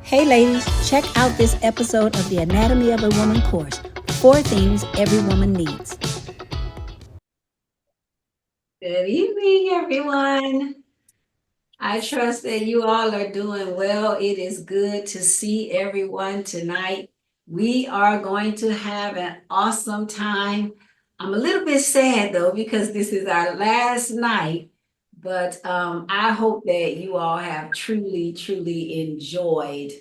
Hey ladies, check out this episode of the Anatomy of a Woman course, 4 things every woman needs. Good evening, everyone. I trust that you all are doing well. It is good to see everyone tonight. We are going to have an awesome time. I'm a little bit sad though, because this is our last night, but I hope that you all have truly enjoyed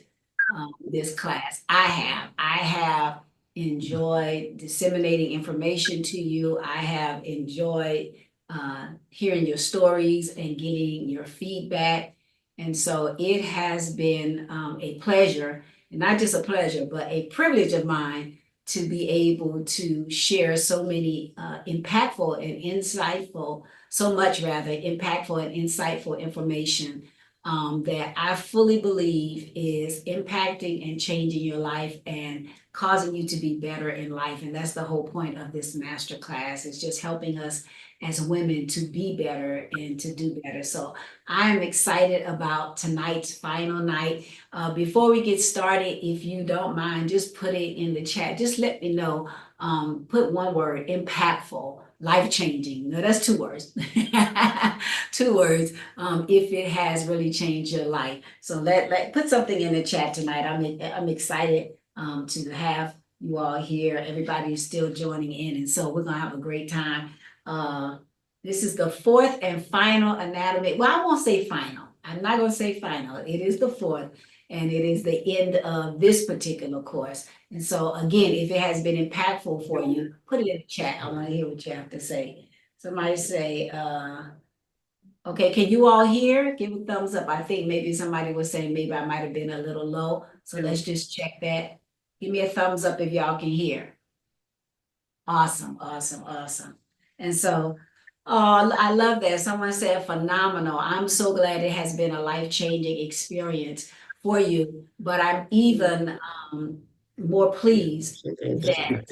this class. I have enjoyed disseminating information to you. I have enjoyed hearing your stories and getting your feedback. And so it has been a pleasure, and not just a pleasure, but a privilege of mine to be able to share so many so much rather, impactful and insightful information that I fully believe is impacting and changing your life and causing you to be better in life. And that's the whole point of this master class, is just helping us as women to be better and to do better. So I am excited about tonight's final night. Before we get started, if you don't mind, just put it in the chat. Just let me know. Put one word: impactful, life-changing. No, that's 2 words. 2 words. If it has really changed your life. So let put something in the chat tonight. I'm excited to have you all here. Everybody's still joining in, and so we're gonna have a great time. This is the 4th and final anatomy. Well, I won't say final. I'm not going to say final. It is the 4th, and it is the end of this particular course. And so, again, if it has been impactful for you, put it in the chat. I want to hear what you have to say. Somebody say, okay, can you all hear? Give a thumbs up. I think maybe somebody was saying maybe I might have been a little low. So let's just check that. Give me a thumbs up if y'all can hear. Awesome. And so, I love that. Someone said phenomenal. I'm so glad it has been a life-changing experience for you. But I'm even more pleased that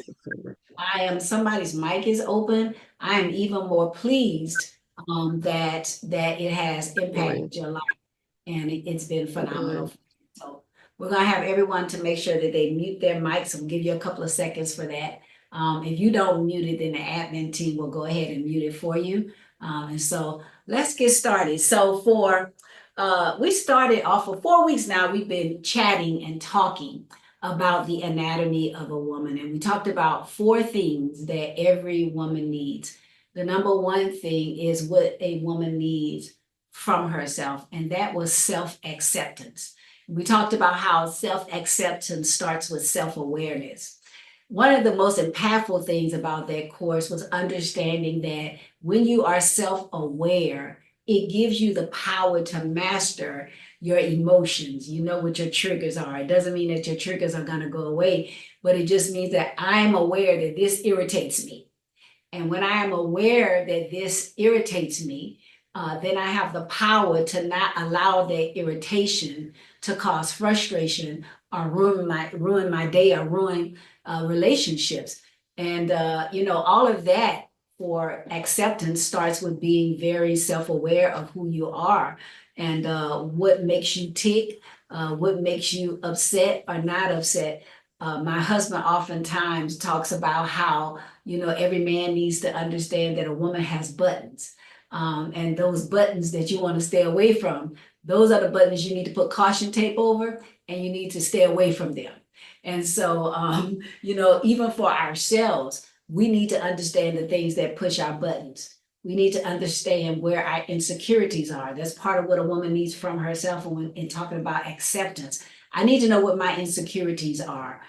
somebody's mic is open. I am even more pleased that it has impacted your life, and it's been phenomenal. So we're gonna have everyone to make sure that they mute their mics. We'll give you a couple of seconds for that. If you don't mute it, then the admin team will go ahead and mute it for you. And so let's get started. So we started off for 4 weeks now. We've been chatting and talking about the anatomy of a woman, and we talked about 4 things that every woman needs. The number one thing is what a woman needs from herself, and that was self-acceptance. We talked about how self-acceptance starts with self-awareness. One of the most impactful things about that course was understanding that when you are self-aware, it gives you the power to master your emotions. You know what your triggers are. It doesn't mean that your triggers are going to go away, but it just means that I'm aware that this irritates me. And when I am aware that this irritates me, then I have the power to not allow that irritation to cause frustration or ruin my day or ruin relationships. And all of that for acceptance starts with being very self-aware of who you are and what makes you tick, what makes you upset or not upset. My husband oftentimes talks about how, every man needs to understand that a woman has buttons. And those buttons that you want to stay away from, those are the buttons you need to put caution tape over, and you need to stay away from them. And so, even for ourselves, we need to understand the things that push our buttons. We need to understand where our insecurities are. That's part of what a woman needs from herself in talking about acceptance. I need to know what my insecurities are.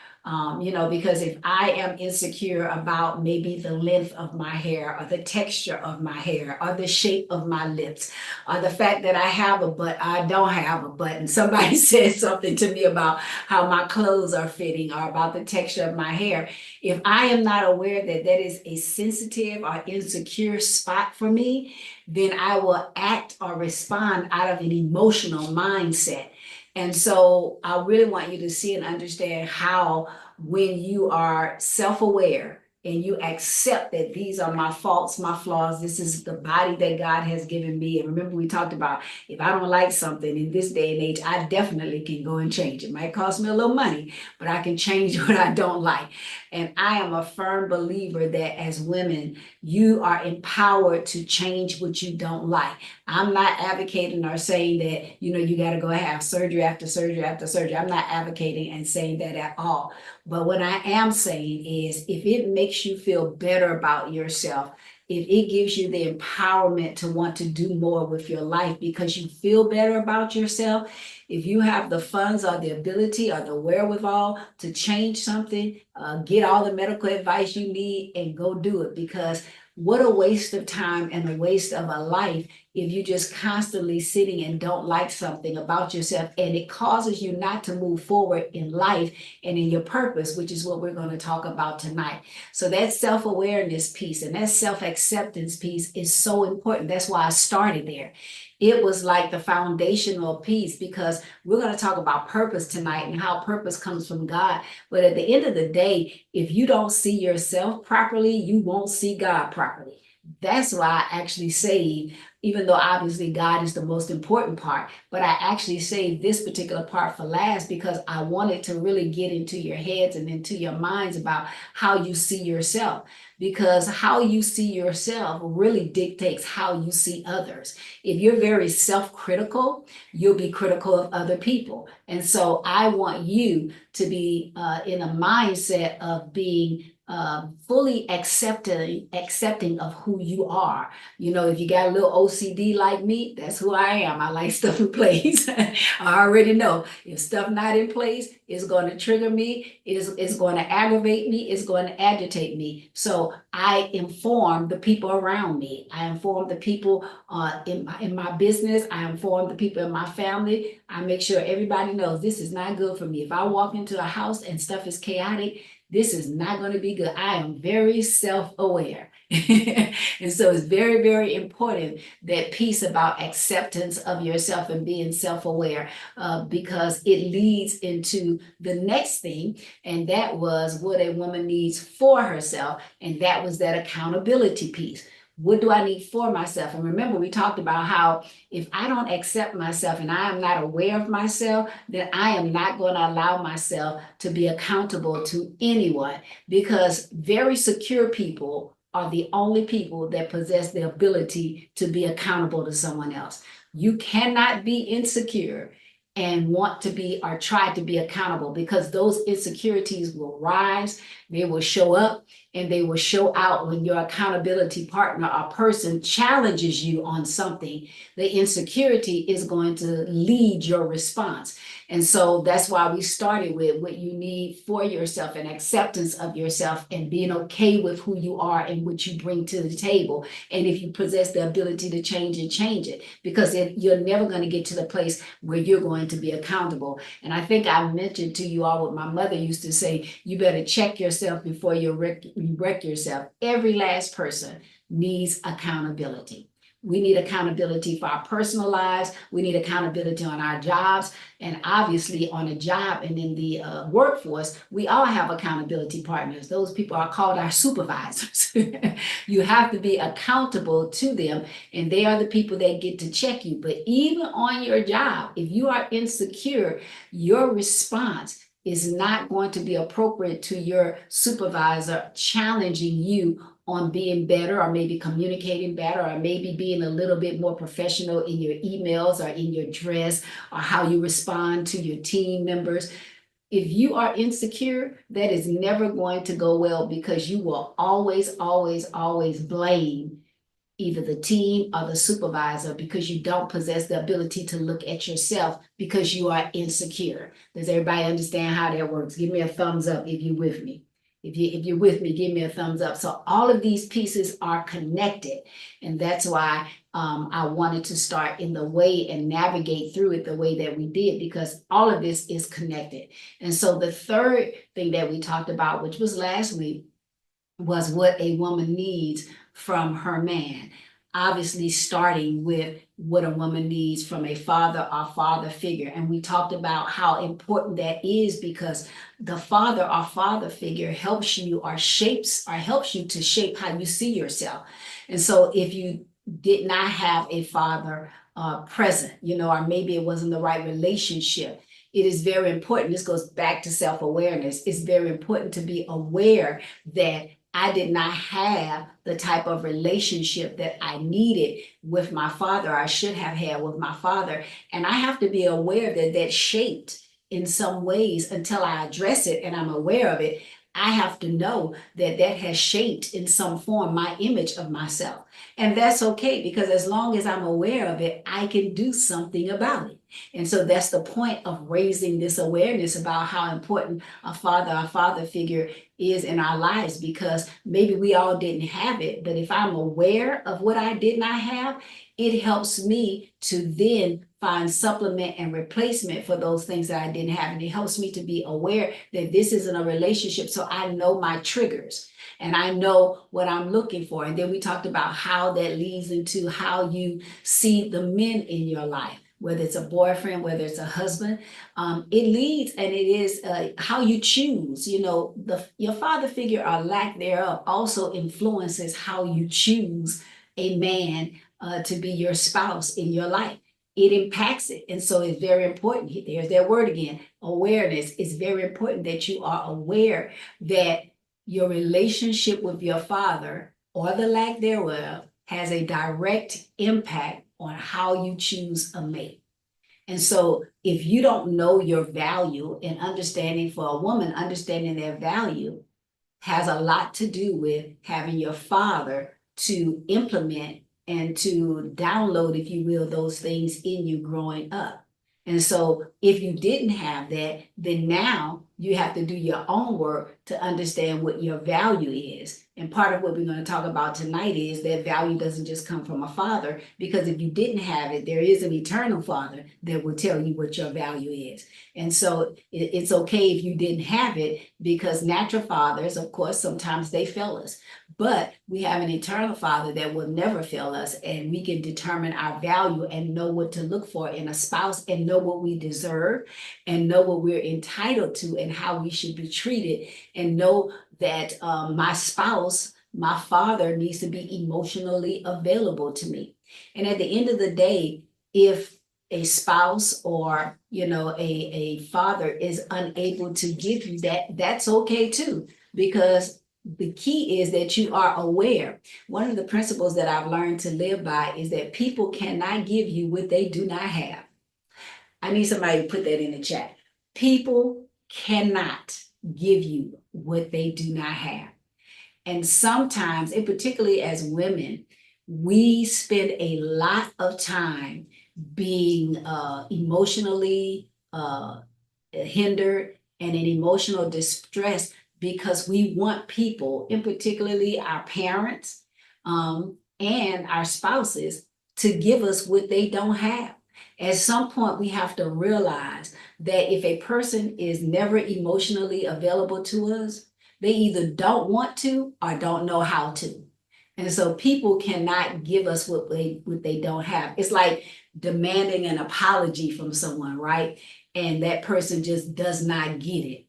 Because if I am insecure about maybe the length of my hair or the texture of my hair or the shape of my lips or the fact that I have a butt, I don't have a butt, and somebody said something to me about how my clothes are fitting or about the texture of my hair. If I am not aware that that is a sensitive or insecure spot for me, then I will act or respond out of an emotional mindset. And so I really want you to see and understand how when you are self-aware, and you accept that these are my faults, my flaws. This is the body that God has given me. And remember, we talked about if I don't like something in this day and age, I definitely can go and change it. It might cost me a little money, but I can change what I don't like. And I am a firm believer that as women, you are empowered to change what you don't like. I'm not advocating or saying that, you got to go have surgery after surgery after surgery. I'm not advocating and saying that at all. But what I am saying is if it makes you feel better about yourself, if it gives you the empowerment to want to do more with your life because you feel better about yourself, if you have the funds or the ability or the wherewithal to change something, get all the medical advice you need and go do it. Because what a waste of time and a waste of a life if you just constantly sitting and don't like something about yourself, and it causes you not to move forward in life and in your purpose, which is what we're going to talk about tonight. So that self-awareness piece and that self-acceptance piece is so important. That's why I started there. It was like the foundational piece, because we're going to talk about purpose tonight and how purpose comes from God. But at the end of the day, if you don't see yourself properly, you won't see God properly. That's why I actually say, even though obviously God is the most important part, but I actually saved this particular part for last because I wanted to really get into your heads and into your minds about how you see yourself. Because how you see yourself really dictates how you see others. If you're very self-critical, you'll be critical of other people. And so I want you to be in a mindset of being fully accepting of who you are. If you got a little OCD like me, that's who I am. I like stuff in place. I already know if stuff not in place, it's going to trigger me, it's going to aggravate me, it's going to agitate me. So I inform the people around me. I inform the people in my business. I inform the people in my family. I make sure everybody knows this is not good for me. If I walk into a house and stuff is chaotic, this is not going to be good. I am very self-aware. And so it's very, very important, that piece about acceptance of yourself and being self-aware, because it leads into the next thing. And that was what a woman needs for herself. And that was that accountability piece. What do I need for myself? And remember, we talked about how if I don't accept myself and I am not aware of myself, then I am not going to allow myself to be accountable to anyone, because very secure people are the only people that possess the ability to be accountable to someone else. You cannot be insecure and want to be or try to be accountable, because those insecurities will rise, they will show up, and they will show out when your accountability partner or person challenges you on something. The insecurity is going to lead your response. And so that's why we started with what you need for yourself and acceptance of yourself and being okay with who you are and what you bring to the table. And if you possess the ability to change and change it, because you're never going to get to the place where you're going to be accountable. And I think I mentioned to you all what my mother used to say: you better check yourself before you wreck yourself. Every last person needs accountability. We need accountability for our personal lives. We need accountability on our jobs. And obviously on a job and in the workforce, we all have accountability partners. Those people are called our supervisors. You have to be accountable to them, and they are the people that get to check you. But even on your job, if you are insecure, your response is not going to be appropriate to your supervisor challenging you on being better, or maybe communicating better, or maybe being a little bit more professional in your emails or in your dress or how you respond to your team members. If you are insecure, that is never going to go well, because you will always, always, always blame either the team or the supervisor, because you don't possess the ability to look at yourself because you are insecure. Does everybody understand how that works? Give me a thumbs up if you're with me. If you're with me, give me a thumbs up. So all of these pieces are connected. And that's why I wanted to start in the way and navigate through it the way that we did, because all of this is connected. And so the third thing that we talked about, which was last week, was what a woman needs from her man. obviously starting with what a woman needs from a father or father figure. And we talked about how important that is, because the father or father figure helps you or helps you to shape how you see yourself. And so if you did not have a father present, or maybe it wasn't the right relationship, it is very important. This goes back to self-awareness. It's very important to be aware that I did not have the type of relationship that I needed with my father, I should have had with my father. And I have to be aware that that shaped in some ways until I address it and I'm aware of it. I have to know that that has shaped in some form my image of myself. And that's okay, because as long as I'm aware of it, I can do something about it. And so that's the point of raising this awareness about how important a father figure is in our lives, because maybe we all didn't have it, but if I'm aware of what I did not have, it helps me to then find supplement and replacement for those things that I didn't have. And it helps me to be aware that this isn't a relationship. So I know my triggers and I know what I'm looking for. And then we talked about how that leads into how you see the men in your life, whether it's a boyfriend, whether it's a husband. It leads, and it is how you choose. Your father figure or lack thereof also influences how you choose a man to be your spouse in your life. It impacts it. And so it's very important. There's that word again, awareness. It's very important that you are aware that your relationship with your father, or the lack thereof, has a direct impact on how you choose a mate. And so if you don't know your value, and understanding for a woman, understanding their value has a lot to do with having your father to implement and to download, if you will, those things in you growing up. And so if you didn't have that, then now you have to do your own work to understand what your value is. And part of what we're going to talk about tonight is that value doesn't just come from a father, because if you didn't have it, there is an eternal father that will tell you what your value is. And so it's okay if you didn't have it, because natural fathers, of course, sometimes they fail us. But we have an eternal father that will never fail us, and we can determine our value and know what to look for in a spouse, and know what we deserve, and know what we're entitled to and how we should be treated, and know that my spouse, my father, needs to be emotionally available to me. And at the end of the day, if a spouse or a father is unable to give you that, that's okay too, because the key is that you are aware. One of the principles that I've learned to live by is that people cannot give you what they do not have. I need somebody to put that in the chat. People cannot give you what they do not have. And sometimes, and particularly as women, we spend a lot of time being emotionally hindered and in emotional distress, because we want people, and particularly our parents and our spouses, to give us what they don't have. At some point, we have to realize that if a person is never emotionally available to us, they either don't want to or don't know how to. And so people cannot give us what they don't have. It's like demanding an apology from someone, right? And that person just does not get it.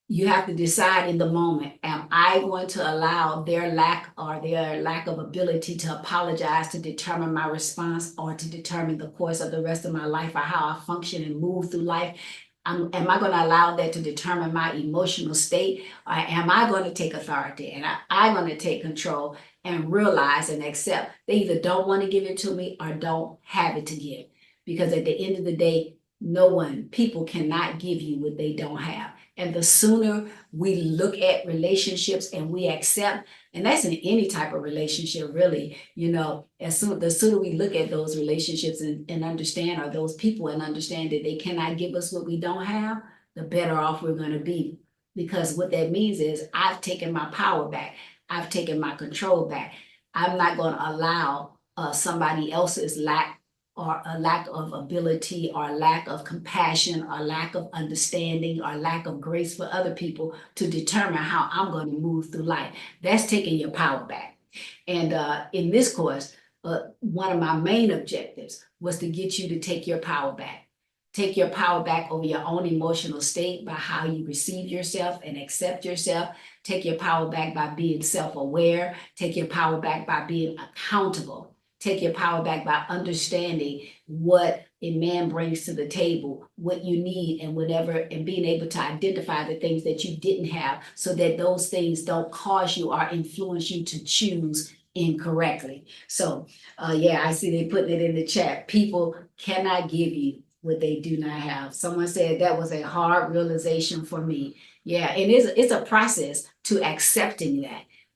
You have to decide in the moment, am I going to allow their lack of ability to apologize to determine my response, or to determine the course of the rest of my life, or how I function and move through life? Am I going to allow that to determine my emotional state, or am I going to take authority and I'm going to take control and realize and accept they either don't want to give it to me or don't have it to give? Because at the end of the day, people cannot give you what they don't have. And the sooner we look at relationships and we accept, and that's in any type of relationship, really, the sooner we look at those relationships and understand, or those people, and understand that they cannot give us what we don't have, the better off we're going to be. Because what that means is I've taken my power back. I've taken my control back. I'm not going to allow somebody else's lack or a lack of ability, or a lack of compassion, or lack of understanding, or lack of grace for other people to determine how I'm going to move through life. That's taking your power back. And in this course, one of my main objectives was to get you to take your power back. Take your power back over your own emotional state by how you receive yourself and accept yourself. Take your power back by being self-aware. Take your power back by being accountable. Take your power back by understanding what a man brings to the table, what you need and whatever, and being able to identify the things that you didn't have so that those things don't cause you or influence you to choose incorrectly. So, yeah, I see they putting it in the chat. People cannot give you what they do not have. Someone said that was a hard realization for me. Yeah, and it's a process to accepting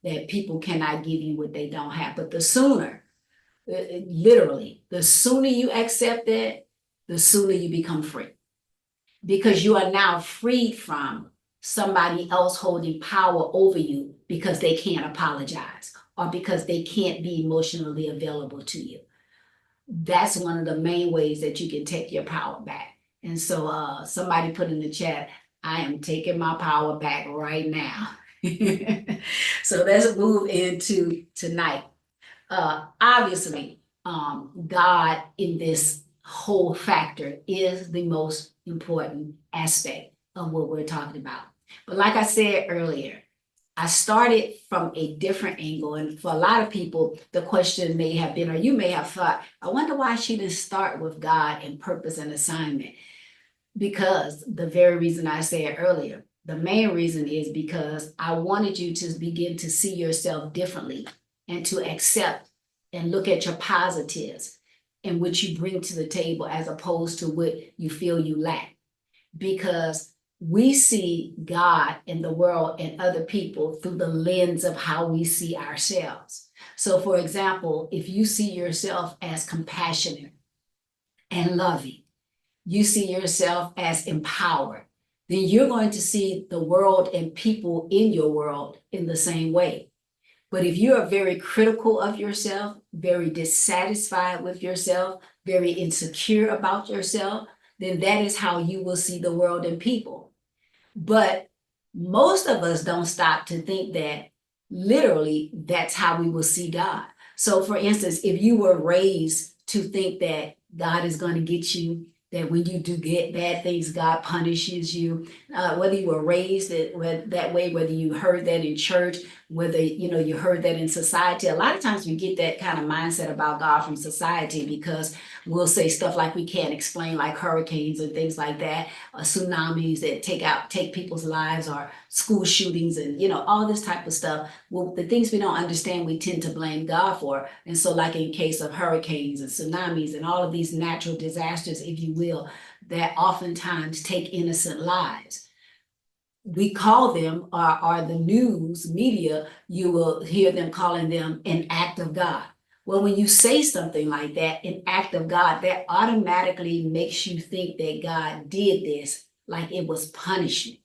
that people cannot give you what they don't have. But the sooner, literally, the sooner you accept that, the sooner you become free. Because you are now freed from somebody else holding power over you because they can't apologize or because they can't be emotionally available to you. That's one of the main ways that you can take your power back. And so somebody put in the chat, I am taking my power back right now. So let's move into tonight. Obviously, God in this whole factor is the most important aspect of what we're talking about. But like I said earlier, I started from a different angle. And for a lot of people, the question may have been, or you may have thought, I wonder why she didn't start with God and purpose and assignment. Because the very reason I said earlier, the main reason is because I wanted you to begin to see yourself differently and to accept and look at your positives and what you bring to the table as opposed to what you feel you lack. Because we see God and the world and other people through the lens of how we see ourselves. So, for example, if you see yourself as compassionate and loving, you see yourself as empowered, then you're going to see the world and people in your world in the same way. But if you are very critical of yourself, very dissatisfied with yourself, very insecure about yourself, then that is how you will see the world and people. But most of us don't stop to think that literally that's how we will see God. So for instance, if you were raised to think that God is going to get you, that when you do get bad things, God punishes you, whether you were raised that way, whether you heard that in church, whether you heard that in society. A lot of times we get that kind of mindset about God from society because we'll say stuff like we can't explain, like hurricanes and things like that, tsunamis that take people's lives, or school shootings, and all this type of stuff. Well, the things we don't understand, we tend to blame God for. And so, like in case of hurricanes and tsunamis and all of these natural disasters, if you will, that oftentimes take innocent lives. We call them, or the news media, you will hear them calling them an act of God. Well, when you say something like that, an act of God, that automatically makes you think that God did this like it was punishment.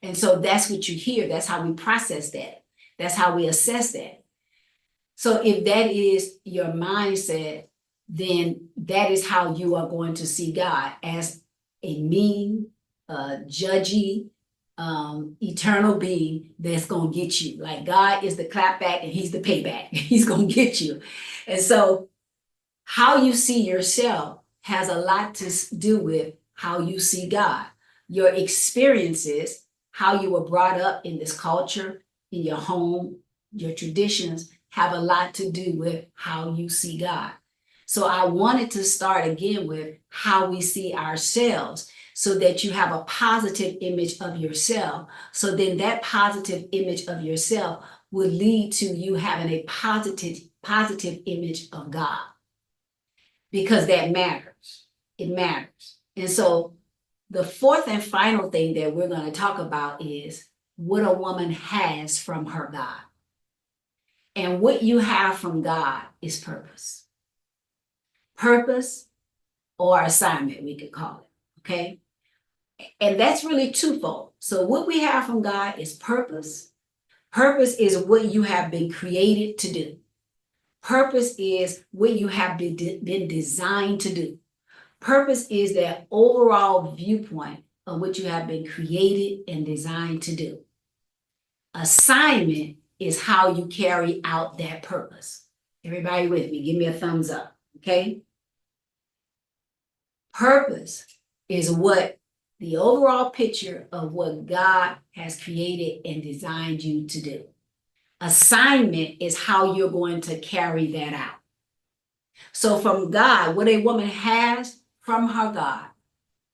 And so that's what you hear. That's how we process that. That's how we assess that. So if that is your mindset, then that is how you are going to see God, as a mean, judgy, eternal being that's going to get you. Like God is the clapback and he's the payback. He's going to get you. And so how you see yourself has a lot to do with how you see God. Your experiences, how you were brought up in this culture, in your home, your traditions, have a lot to do with how you see God. So I wanted to start again with how we see ourselves, so that you have a positive image of yourself. So then that positive image of yourself will lead to you having a positive image of God. Because that matters. It matters. And so the fourth and final thing that we're going to talk about is what a woman has from her God. And what you have from God is purpose. Purpose, or assignment, we could call it. Okay? And that's really twofold. So what we have from God is purpose. Purpose is what you have been created to do. Purpose is what you have been designed to do. Purpose is that overall viewpoint of what you have been created and designed to do. Assignment is how you carry out that purpose. Everybody with me, give me a thumbs up, okay? Purpose is what the overall picture of what God has created and designed you to do. Assignment is how you're going to carry that out. So from God, what a woman has from her God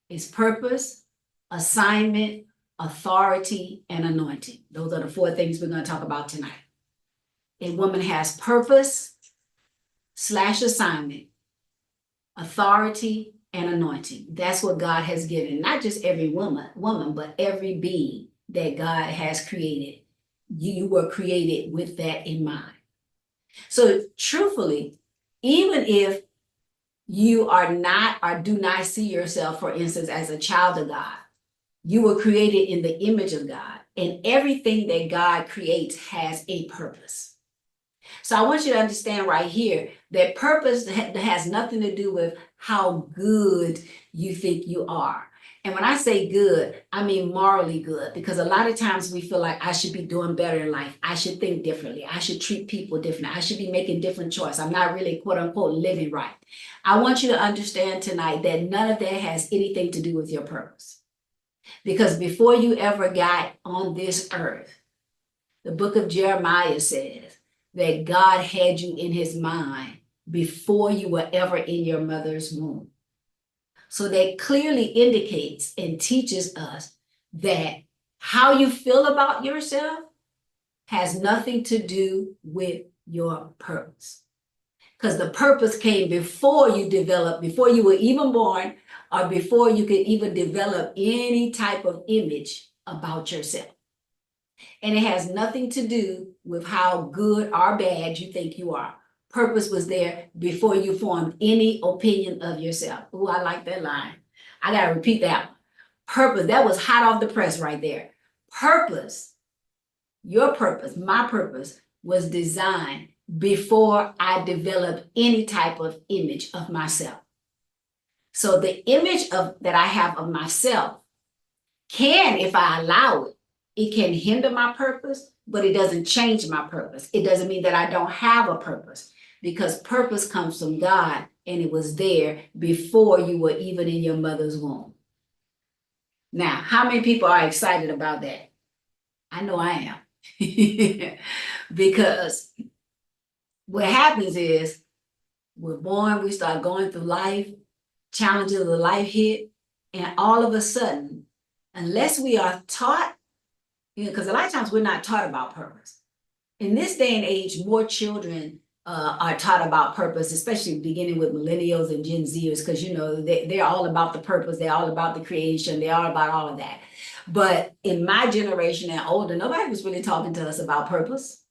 is purpose, assignment, authority, and anointing. Those are the 4 things we're going to talk about tonight. A woman has purpose / assignment, authority, and anointing. That's what God has given, not just every woman, but every being that God has created. You were created with that in mind. So truthfully, even if you are not or do not see yourself, for instance, as a child of God, you were created in the image of God, and everything that God creates has a purpose. So I want you to understand right here that purpose has nothing to do with how good you think you are. And when I say good, I mean morally good, because a lot of times we feel like I should be doing better in life. I should think differently. I should treat people differently. I should be making different choices. I'm not really, quote unquote, living right. I want you to understand tonight that none of that has anything to do with your purpose. Because before you ever got on this earth, the book of Jeremiah says that God had you in his mind before you were ever in your mother's womb. So that clearly indicates and teaches us that how you feel about yourself has nothing to do with your purpose. Because the purpose came before you developed, before you were even born, or before you could even develop any type of image about yourself. And it has nothing to do with how good or bad you think you are. Purpose was there before you formed any opinion of yourself. Ooh, I like that line. I got to repeat that one. Purpose, that was hot off the press right there. Purpose, your purpose, my purpose was designed before I developed any type of image of myself. So the image that I have of myself can, if I allow it, it can hinder my purpose, but it doesn't change my purpose. It doesn't mean that I don't have a purpose, because purpose comes from God, and it was there before you were even in your mother's womb. Now, how many people are excited about that? I know I am. Because what happens is we're born, we start going through life, challenges of life hit, and all of a sudden, unless we are taught, because a lot of times we're not taught about purpose. In this day and age, more children are taught about purpose, especially beginning with millennials and Gen Zers, because they're all about the purpose, they're all about the creation, they're all about all of that. But in my generation and older, nobody was really talking to us about purpose.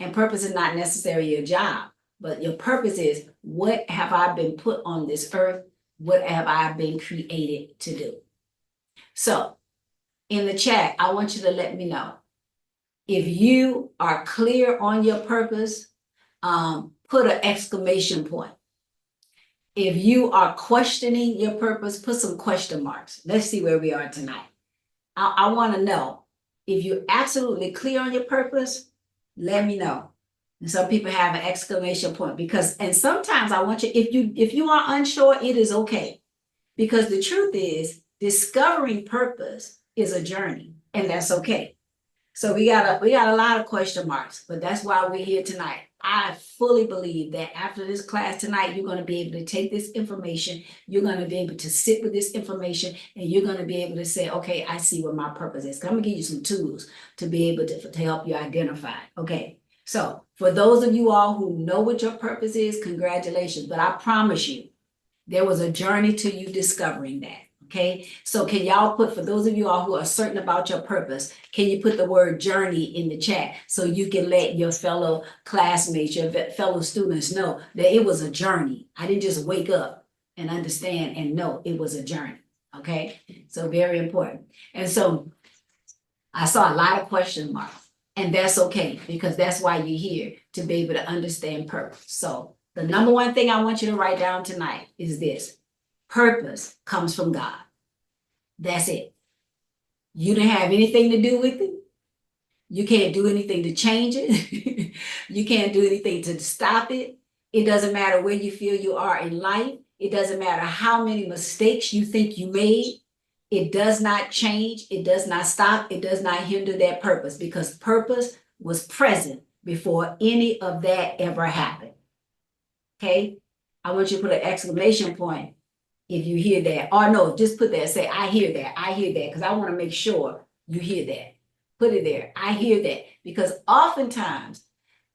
And purpose is not necessarily your job, but your purpose is, what have I been put on this earth? What have I been created to do? So in the chat, I want you to let me know if you are clear on your purpose. Put an exclamation point. If you are questioning your purpose, put some question marks. Let's see where we are tonight. I want to know if you're absolutely clear on your purpose. Let me know. And some people have an exclamation point, and sometimes I want you, if you are unsure, it is okay, because the truth is, discovering purpose is a journey, and that's okay. So we got a lot of question marks, but that's why we're here tonight. I fully believe that after this class tonight, you're going to be able to take this information, you're going to be able to sit with this information, and you're going to be able to say, okay, I see what my purpose is. I'm going to give you some tools to be able to help you identify. Okay, so for those of you all who know what your purpose is, congratulations. But I promise you, there was a journey to you discovering that. Okay, so can y'all put, for those of you all who are certain about your purpose, can you put the word journey in the chat so you can let your fellow classmates, your fellow students know that it was a journey. I didn't just wake up and understand and know, it was a journey. Okay, so very important. And so I saw a lot of question marks, and that's okay, because that's why you're here, to be able to understand purpose. So the number one thing I want you to write down tonight is this: purpose comes from God. That's it. You didn't have anything to do with it. You can't do anything to change it. You can't do anything to stop it. It doesn't matter where you feel you are in life. It doesn't matter how many mistakes you think you made. It does not change. It does not stop. It does not hinder that purpose, because purpose was present before any of that ever happened. Okay? I want you to put an exclamation point if you hear that. Or no, just put that, say, I hear that. I hear that, because I want to make sure you hear that. Put it there. I hear that. Because oftentimes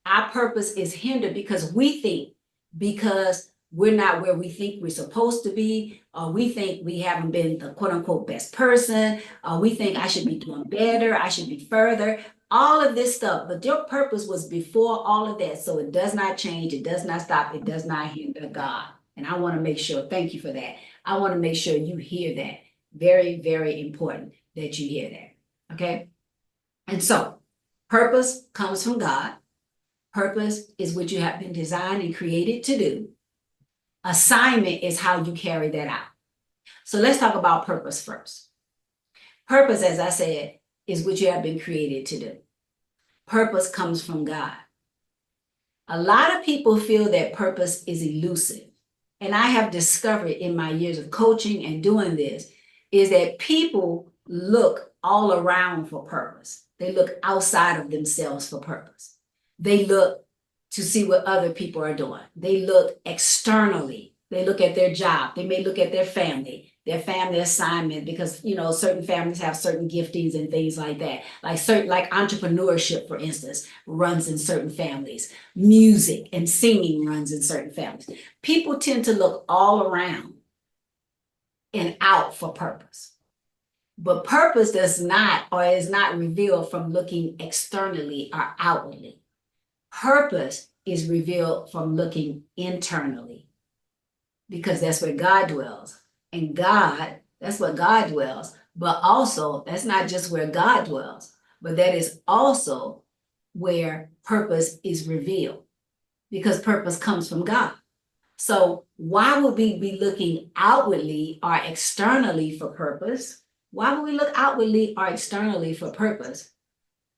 our purpose is hindered because we think, because we're not where we think we're supposed to be, or we think we haven't been the quote unquote best person, or we think I should be doing better, I should be further, all of this stuff. But your purpose was before all of that. So it does not change, it does not stop, it does not hinder God. And I want to make sure, thank you for that. I want to make sure you hear that. Very, very important that you hear that. Okay. And so purpose comes from God. Purpose is what you have been designed and created to do. Assignment is how you carry that out. So let's talk about purpose first. Purpose, as I said, is what you have been created to do. Purpose comes from God. A lot of people feel that purpose is elusive. And I have discovered in my years of coaching and doing this is that people look all around for purpose. They look outside of themselves for purpose. They look to see what other people are doing. They look externally. They look at their job. They may look at their family assignment, because, you know, certain families have certain giftings and things like that. Like entrepreneurship, for instance, runs in certain families. Music and singing runs in certain families. People tend to look all around and out for purpose. But purpose does not, or is not revealed from looking externally or outwardly. Purpose is revealed from looking internally, because that's where God dwells. And God, that's where God dwells. But also, that's not just where God dwells, but that is also where purpose is revealed, because purpose comes from God. So why would we be looking outwardly or externally for purpose? Why would we look outwardly or externally for purpose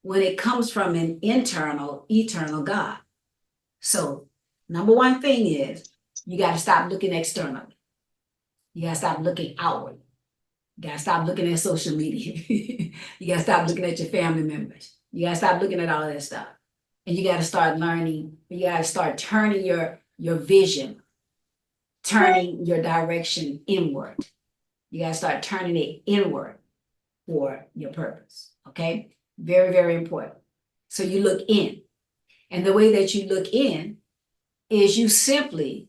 when it comes from an internal, eternal God? So number one thing is you got to stop looking externally. You got to stop looking outward. You got to stop looking at social media. You got to stop looking at your family members. You got to stop looking at all that stuff. And you got to start learning. You got to start turning your vision, turning your direction inward. You got to start turning it inward for your purpose. Okay? Very, very important. So you look in. And the way that you look in is you simply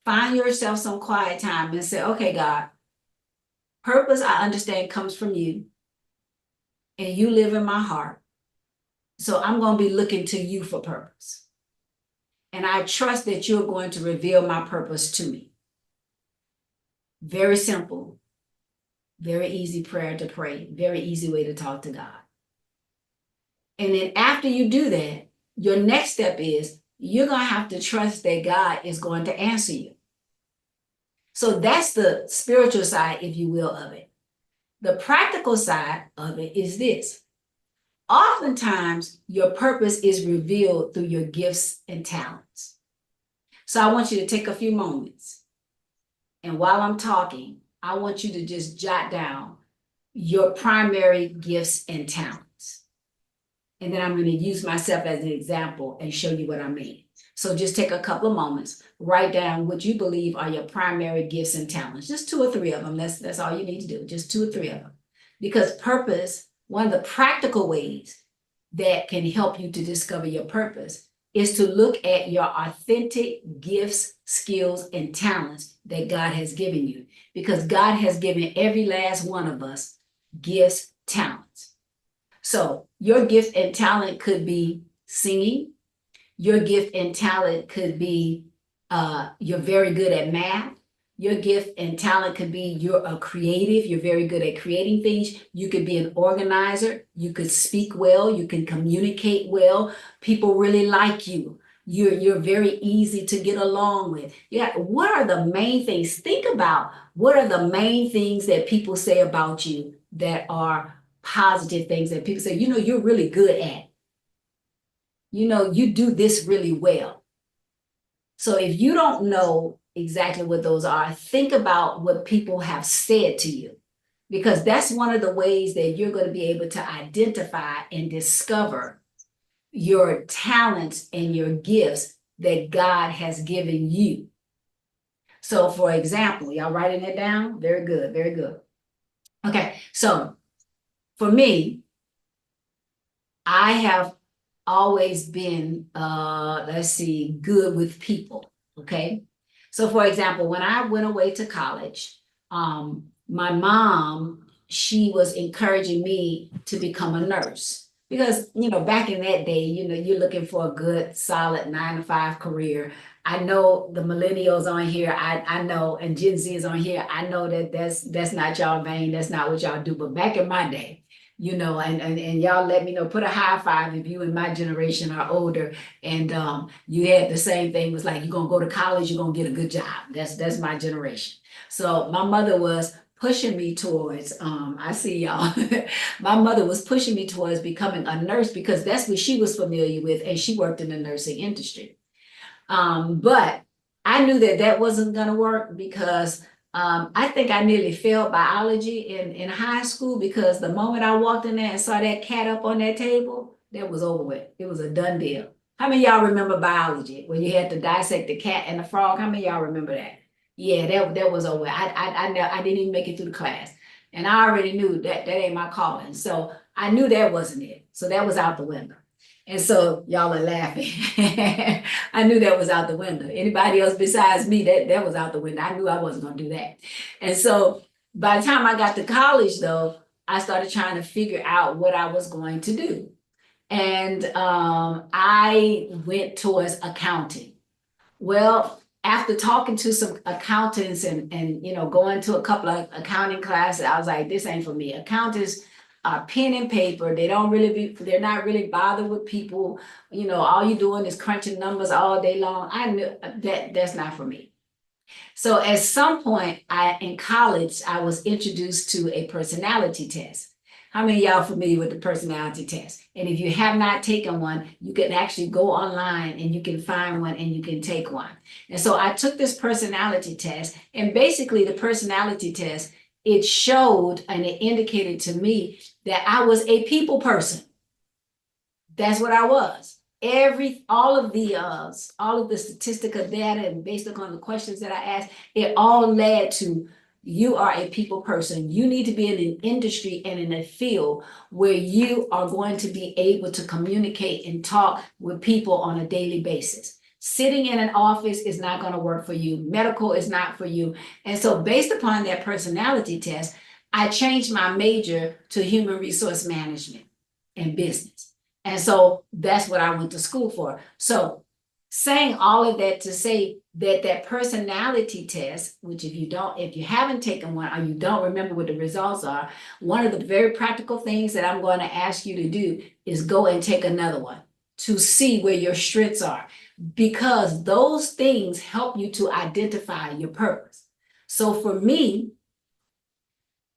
find yourself some quiet time and say, okay, God, purpose I understand comes from you, and you live in my heart. So I'm going to be looking to you for purpose. And I trust that you're going to reveal my purpose to me. Very simple, very easy prayer to pray, very easy way to talk to God. And then after you do that, your next step is you're going to have to trust that God is going to answer you. So that's the spiritual side, if you will, of it. The practical side of it is this. Oftentimes, your purpose is revealed through your gifts and talents. So I want you to take a few moments. And while I'm talking, I want you to just jot down your primary gifts and talents. And then I'm going to use myself as an example and show you what I mean. So just take a couple of moments, write down what you believe are your primary gifts and talents. Just 2 or 3 of them. That's all you need to do. Just 2 or 3 of them. Because purpose, one of the practical ways that can help you to discover your purpose is to look at your authentic gifts, skills, and talents that God has given you. Because God has given every last one of us gifts, talents. So your gift and talent could be singing. Your gift and talent could be you're very good at math. Your gift and talent could be you're a creative. You're very good at creating things. You could be an organizer. You could speak well. You can communicate well. People really like you. You're very easy to get along with. Yeah. What are the main things? Think about what are the main things that people say about you that are positive things that people say, you know, you're really good at. you do this really well. So if you don't know exactly what those are, think about what people have said to you, because that's one of the ways that you're going to be able to identify and discover your talents and your gifts that God has given you. So for example, y'all writing it down? Very good, very good. Okay, so for me, I have always been, let's see, good with people. Okay. So for example, when I went away to college, my mom, she was encouraging me to become a nurse because, back in that day, you're looking for a good, solid 9 to 5 career. I know the millennials on here, I know, and Gen Z is on here. I know that that's not y'all vein. That's not what y'all do. But back in my day, and y'all let me know, put a high five if you in my generation are older and you had the same thing, was like, you're gonna go to college, you're gonna get a good job. That's my generation. So my mother was pushing me towards, I see y'all, my mother was pushing me towards becoming a nurse because that's what she was familiar with, and she worked in the nursing industry. But I knew that that wasn't gonna work because I think I nearly failed biology in high school, because the moment I walked in there and saw that cat up on that table, that was over with. It was a done deal. How many of y'all remember biology when you had to dissect the cat and the frog? How many of y'all remember that? Yeah, that was over. I didn't even make it through the class, and I already knew that ain't my calling. So I knew that wasn't it. So that was out the window. And so y'all are laughing. I knew that was out the window. Anybody else besides me, that was out the window. I knew I wasn't going to do that. And so by the time I got to college, though, I started trying to figure out what I was going to do. And I went towards accounting. Well, after talking to some accountants and going to a couple of accounting classes, I was like, this ain't for me. Accountants are pen and paper. They're not really bothered with people. All you're doing is crunching numbers all day long. I knew that's not for me. So at some point in college, I was introduced to a personality test. How many of y'all familiar with the personality test? And if you have not taken one, you can actually go online and you can find one and you can take one. And so I took this personality test, and basically the personality test, it showed and it indicated to me that I was a people person. That's what I was. All of the statistical data, and based on the questions that I asked, it all led to, you are a people person. You need to be in an industry and in a field where you are going to be able to communicate and talk with people on a daily basis. Sitting in an office is not going to work for you. Medical is not for you. And so based upon that personality test, I changed my major to human resource management and business. And so that's what I went to school for. So saying all of that to say that personality test, which if you haven't taken one or you don't remember what the results are, one of the very practical things that I'm going to ask you to do is go and take another one to see where your strengths are, because those things help you to identify your purpose. So for me,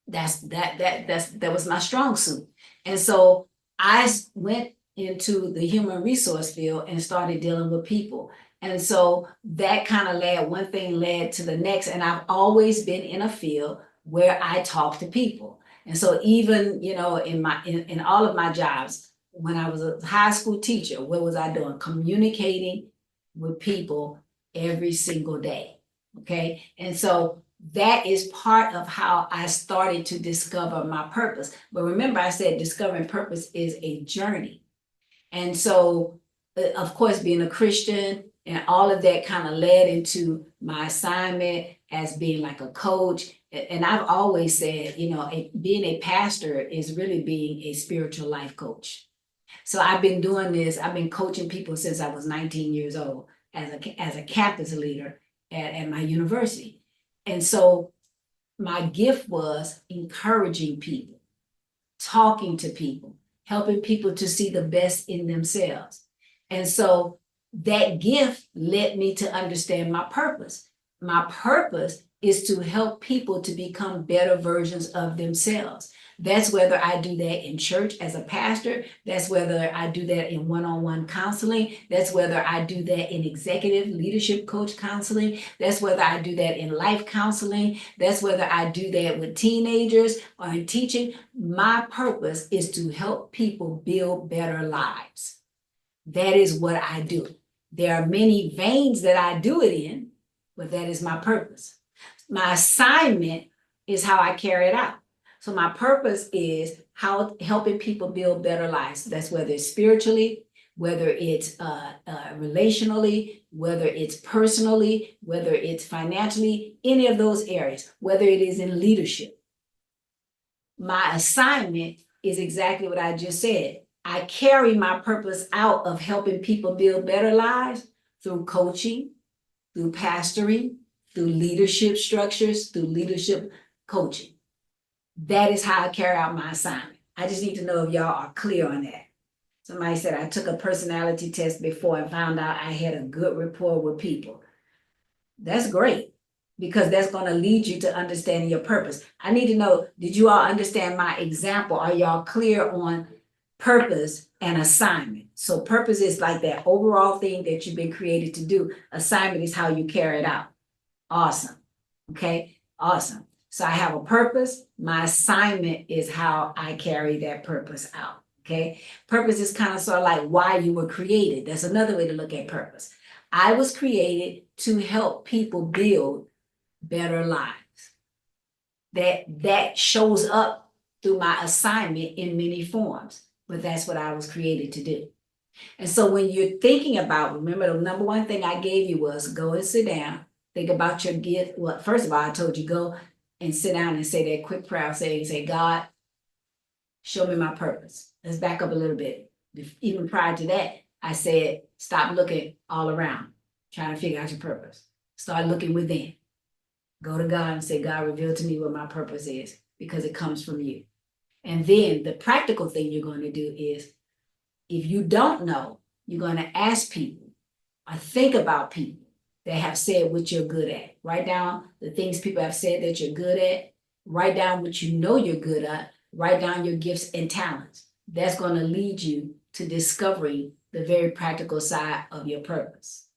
that was my strong suit. And so I went into the human resource field and started dealing with people. And so that kind of one thing led to the next. And I've always been in a field where I talk to people. And so even, in all of my jobs, when I was a high school teacher, what was I doing? Communicating with people every single day. Okay. And so that is part of how I started to discover my purpose. But remember, I said discovering purpose is a journey. And so, of course, being a Christian and all of that kind of led into my assignment as being like a coach. And I've always said, being a pastor is really being a spiritual life coach. So I've been doing this. I've been coaching people since I was 19 years old as a campus leader at my university. And so my gift was encouraging people, talking to people, helping people to see the best in themselves. And so that gift led me to understand my purpose. My purpose is to help people to become better versions of themselves. That's whether I do that in church as a pastor. That's whether I do that in one-on-one counseling. That's whether I do that in executive leadership coach counseling. That's whether I do that in life counseling. That's whether I do that with teenagers or in teaching. My purpose is to help people build better lives. That is what I do. There are many veins that I do it in, but that is my purpose. My assignment is how I carry it out. So my purpose is how helping people build better lives. That's whether it's spiritually, whether it's relationally, whether it's personally, whether it's financially, any of those areas, whether it is in leadership. My assignment is exactly what I just said. I carry my purpose out of helping people build better lives through coaching, through pastoring, through leadership structures, through leadership coaching. That is how I carry out my assignment. I just need to know if y'all are clear on that. Somebody said I took a personality test before and found out I had a good rapport with people. That's great, because that's going to lead you to understanding your purpose. I need to know, did you all understand my example? Are y'all clear on purpose and assignment? So purpose is like that overall thing that you've been created to do. Assignment is how you carry it out. Awesome. Okay, awesome. So I have a purpose. My assignment is how I carry that purpose out. Okay, purpose is kind of sort of like why you were created. That's another way to look at purpose. I was created to help people build better lives. That shows up through my assignment in many forms, but that's what I was created to do. And so when you're thinking about, remember the number one thing I gave you was go and sit down, think about your gift. Well, first of all, I told you go and sit down and say that quick prayer, say, God, show me my purpose. Let's back up a little bit. Even prior to that, I said, stop looking all around, trying to figure out your purpose. Start looking within. Go to God and say, God, reveal to me what my purpose is, because it comes from you. And then the practical thing you're going to do is, if you don't know, you're going to ask people or think about people that have said what you're good at. Write down the things people have said that you're good at. Write down what you know you're good at. Write down your gifts and talents. That's going to lead you to discovering the very practical side of your purpose.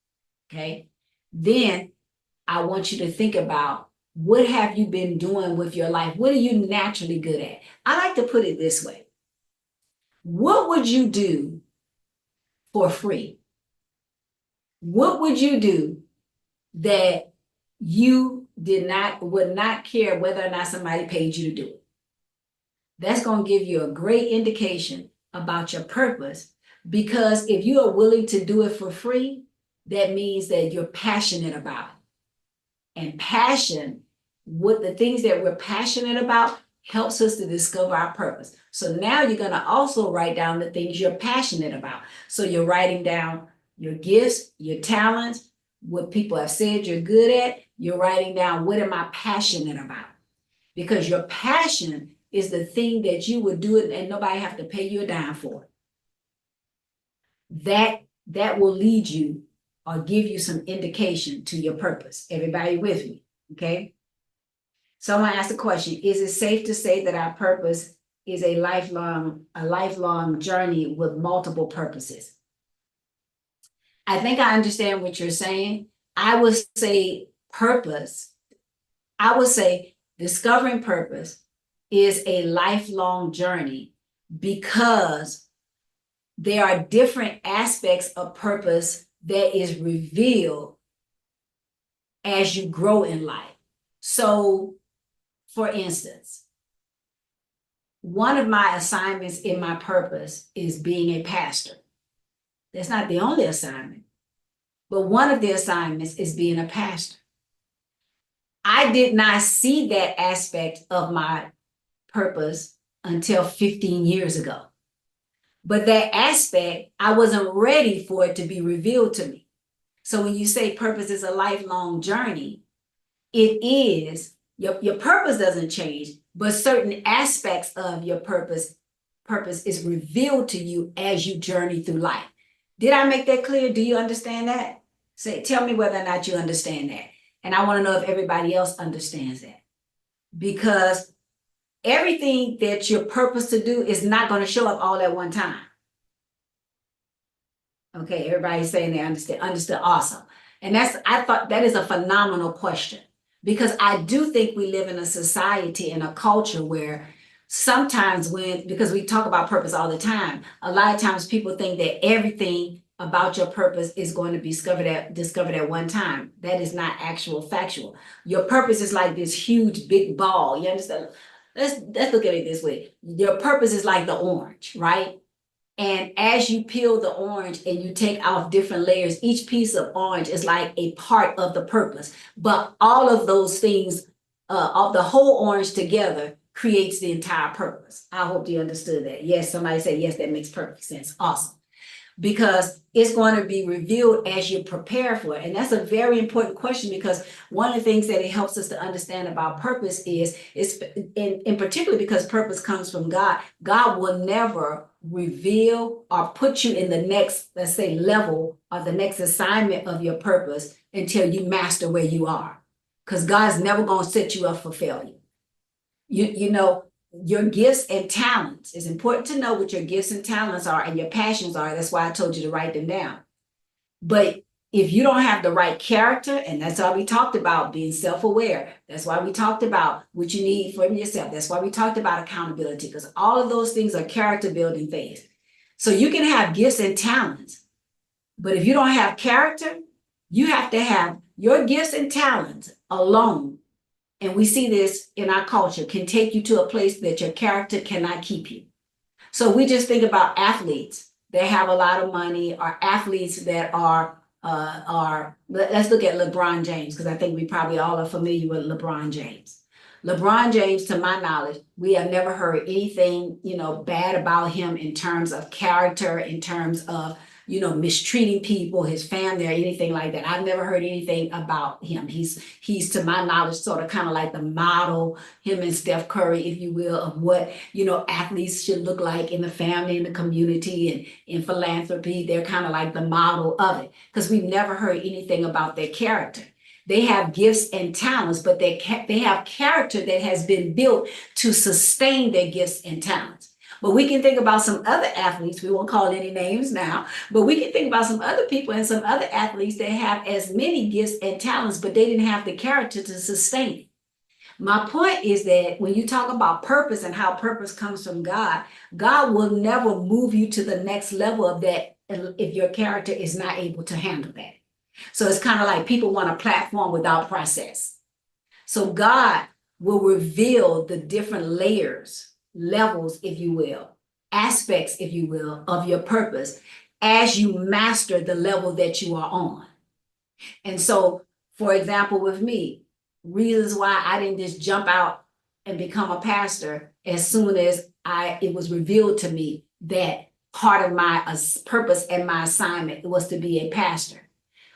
Okay? Then I want you to think about, what have you been doing with your life? What are you naturally good at? I like to put it this way. What would you do for free? What would you do that you would not care whether or not somebody paid you to do it? That's going to give you a great indication about your purpose, because if you are willing to do it for free, that means that you're passionate about it. And passion, what the things that we're passionate about, helps us to discover our purpose. So now you're going to also write down the things you're passionate about. So you're writing down your gifts, your talents, what people have said you're good at. You're writing down, what am I passionate about? Because your passion is the thing that you would do it and nobody have to pay you a dime for. That will lead you or give you some indication to your purpose. Everybody with me, okay? Someone asked a question, is it safe to say that our purpose is a lifelong journey with multiple purposes? I think I understand what you're saying. I would say discovering purpose is a lifelong journey, because there are different aspects of purpose that is revealed as you grow in life. So, for instance, one of my assignments in my purpose is being a pastor. That's not the only assignment, but one of the assignments is being a pastor. I did not see that aspect of my purpose until 15 years ago. But that aspect, I wasn't ready for it to be revealed to me. So when you say purpose is a lifelong journey, it is, your purpose doesn't change, but certain aspects of your purpose is revealed to you as you journey through life. Did I make that clear? Do you understand that? Tell me whether or not you understand that. And I want to know if everybody else understands that. Because everything that you're purposed to do is not going to show up all at one time. Okay, everybody's saying they understood, awesome. And I thought that is a phenomenal question, because I do think we live in a society and a culture where sometimes because we talk about purpose all the time, a lot of times people think that everything about your purpose is going to be discovered at one time. That is not actual factual. Your purpose is like this huge big ball. You understand? Let's look at it this way. Your purpose is like the orange, right? And as you peel the orange and you take off different layers, each piece of orange is like a part of the purpose. But all of those things, of the whole orange together, creates the entire purpose. I hope you understood that. Yes, somebody said, yes, that makes perfect sense. Awesome. Because it's going to be revealed as you prepare for it. And that's a very important question, because one of the things that it helps us to understand about purpose is in particular, because purpose comes from God. God will never reveal or put you in the next, let's say, level or the next assignment of your purpose until you master where you are. Because God's never going to set you up for failure. You know, your gifts and talents. It's important to know what your gifts and talents are and your passions are. That's why I told you to write them down. But if you don't have the right character, and that's why we talked about being self-aware. That's why we talked about what you need from yourself. That's why we talked about accountability, because all of those things are character building things. So you can have gifts and talents, but if you don't have character, you have to have your gifts and talents alone. And we see this in our culture, can take you to a place that your character cannot keep you. So we just think about athletes that have a lot of money, or athletes that are let's look at LeBron James, because I think we probably all are familiar with LeBron James. LeBron James, to my knowledge, we have never heard anything, bad about him in terms of character, in terms of, mistreating people, his family, or anything like that. I've never heard anything about him. He's to my knowledge, sort of kind of like the model, him and Steph Curry, if you will, of what, athletes should look like in the family, in the community, and in philanthropy. They're kind of like the model of it, because we've never heard anything about their character. They have gifts and talents, but they have character that has been built to sustain their gifts and talents. But we can think about some other athletes, we won't call any names now, but we can think about some other people and some other athletes that have as many gifts and talents, but they didn't have the character to sustain it. My point is that when you talk about purpose and how purpose comes from God, God will never move you to the next level of that if your character is not able to handle that. So it's kind of like people want a platform without process. So God will reveal the different levels, if you will, aspects, if you will, of your purpose as you master the level that you are on. And so, for example, with me, reasons why I didn't just jump out and become a pastor as soon as it was revealed to me that part of my purpose and my assignment was to be a pastor.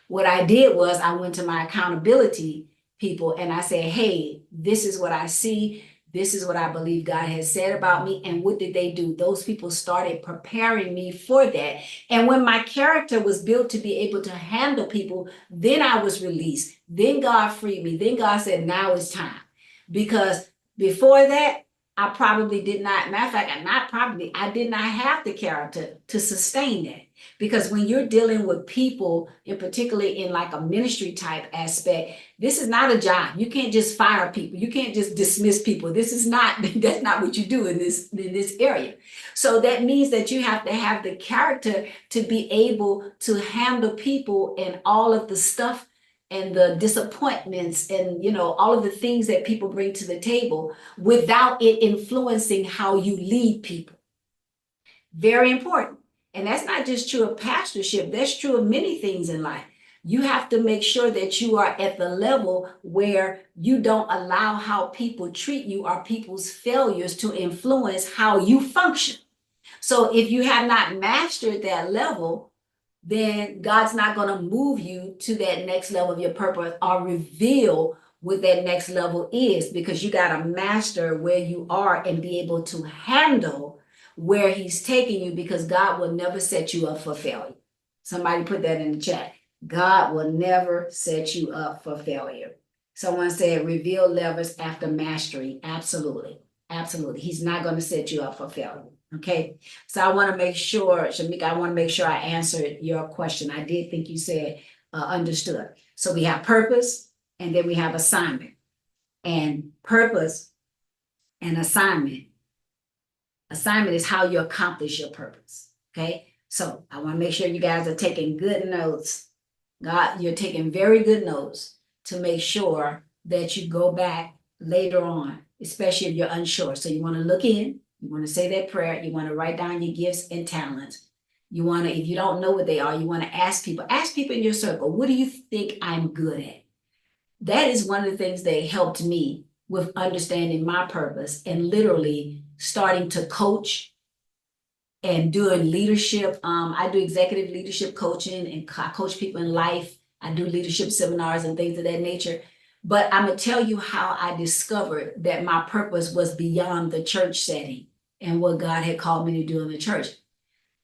What I did was I went to my accountability people and I said, hey, this is what I see. This is what I believe God has said about me. And what did they do? Those people started preparing me for that. And when my character was built to be able to handle people, then I was released. Then God freed me. Then God said, now it's time. Because before that, I probably did not, matter of fact, I did not have the character to sustain that. Because when you're dealing with people, and particularly in like a ministry type aspect, this is not a job. You can't just fire people. You can't just dismiss people. That's not what you do in this area. So that means that you have to have the character to be able to handle people and all of the stuff and the disappointments and, all of the things that people bring to the table without it influencing how you lead people. Very important. And that's not just true of pastorship. That's true of many things in life. You have to make sure that you are at the level where you don't allow how people treat you or people's failures to influence how you function. So if you have not mastered that level, then God's not going to move you to that next level of your purpose or reveal what that next level is, because you got to master where you are and be able to handle where he's taking you, because God will never set you up for failure. Somebody put that in the chat. God will never set you up for failure. Someone said reveal levels after mastery. Absolutely. Absolutely. He's not going to set you up for failure. Okay. So I want to make sure, Shamika, I want to make sure I answered your question. I did think you said understood. So we have purpose and then we have assignment. And purpose and assignment. Assignment is how you accomplish your purpose. Okay. So I want to make sure you guys are taking good notes. God, you're taking very good notes to make sure that you go back later on, especially if you're unsure. So you want to look in, you want to say that prayer, you want to write down your gifts and talents. You want to, if you don't know what they are, you want to ask people in your circle, what do you think I'm good at? That is one of the things that helped me with understanding my purpose and literally starting to coach and doing leadership. I do executive leadership coaching and I coach people in life. I do leadership seminars and things of that nature. But I'm going to tell you how I discovered that my purpose was beyond the church setting and what God had called me to do in the church.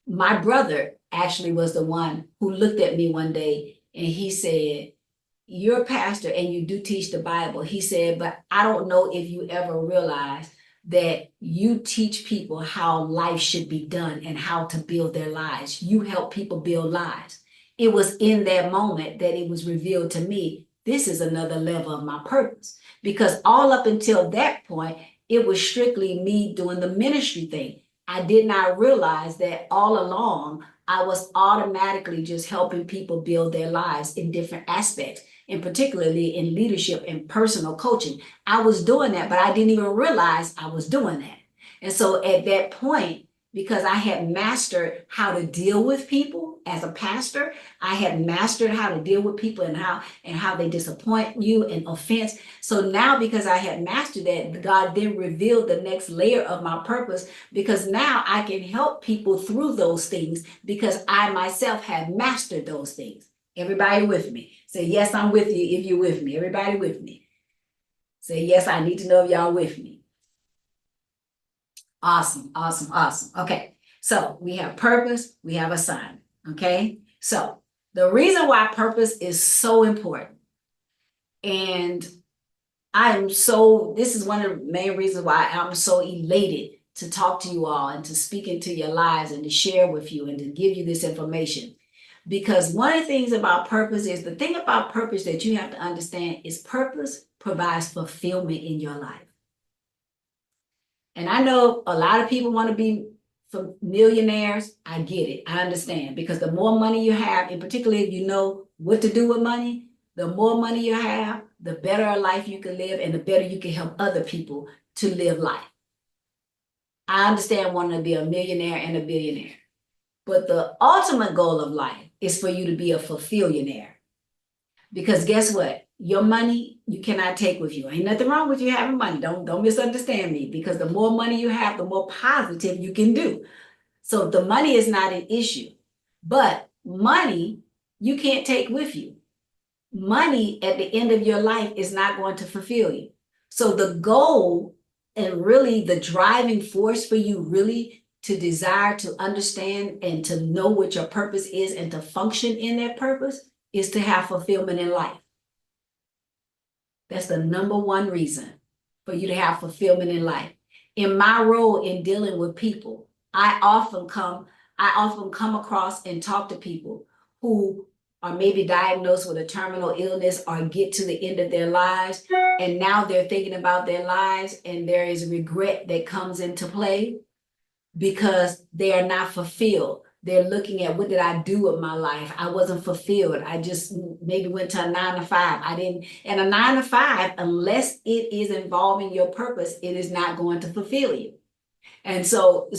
My brother actually was the one who looked at me one day and he said, "You're a pastor and you do teach the Bible." He said, "But I don't know if you ever realized that you teach people how life should be done and how to build their lives. You help people build lives." It was in that moment that it was revealed to me, this is another level of my purpose. Because all up until that point, it was strictly me doing the ministry thing. I did not realize that all along, I was automatically just helping people build their lives in different aspects, and particularly in leadership and personal coaching. I was doing that, but I didn't even realize I was doing that. And so at that point, because I had mastered how to deal with people as a pastor, I had mastered how to deal with people and how they disappoint you and offense. So now, because I had mastered that, God then revealed the next layer of my purpose, because now I can help people through those things because I myself have mastered those things. Everybody with me? Say, yes, I'm with you if you're with me. Everybody with me? Say, yes, I need to know if y'all with me. Awesome, awesome, awesome. Okay, so we have purpose, we have assignment. Okay, so the reason why purpose is so important, and this is one of the main reasons why I'm so elated to talk to you all and to speak into your lives and to share with you and to give you this information. Because one of the things about purpose is, the thing about purpose that you have to understand is purpose provides fulfillment in your life. And I know a lot of people want to be millionaires. I get it. I understand, because the more money you have, and particularly if you know what to do with money, the more money you have, the better a life you can live and the better you can help other people to live life. I understand wanting to be a millionaire and a billionaire, but the ultimate goal of life is for you to be a fulfillionaire. Because guess what? Your money, you cannot take with you. Ain't nothing wrong with you having money. Don't misunderstand me, because the more money you have, the more positive you can do. So the money is not an issue, but money you can't take with you. Money at the end of your life is not going to fulfill you. So the goal and really the driving force for you really to desire to understand and to know what your purpose is and to function in that purpose is to have fulfillment in life. That's the number one reason for you to have fulfillment in life. In my role in dealing with people, I often come across and talk to people who are maybe diagnosed with a terminal illness or get to the end of their lives, and now they're thinking about their lives, and there is regret that comes into play because they are not fulfilled. They're looking at, what did I do with my life? I wasn't fulfilled. I just maybe went to a 9 to 5. And a 9 to 5, unless it is involving your purpose, it is not going to fulfill you. And so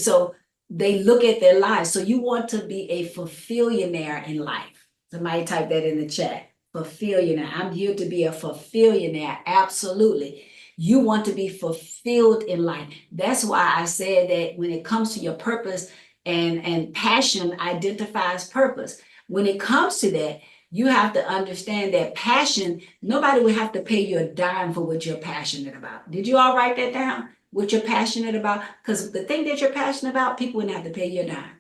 they look at their lives. So you want to be a fulfillionaire in life. Somebody type that in the chat. Fulfillionaire. I'm here to be a fulfillionaire. Absolutely. You want to be fulfilled in life. That's why I said that when it comes to your purpose, and passion identifies purpose. When it comes to that, you have to understand that passion, nobody would have to pay you a dime for what you're passionate about. Did you all write that down? What you're passionate about? Because the thing that you're passionate about, people wouldn't have to pay you a dime.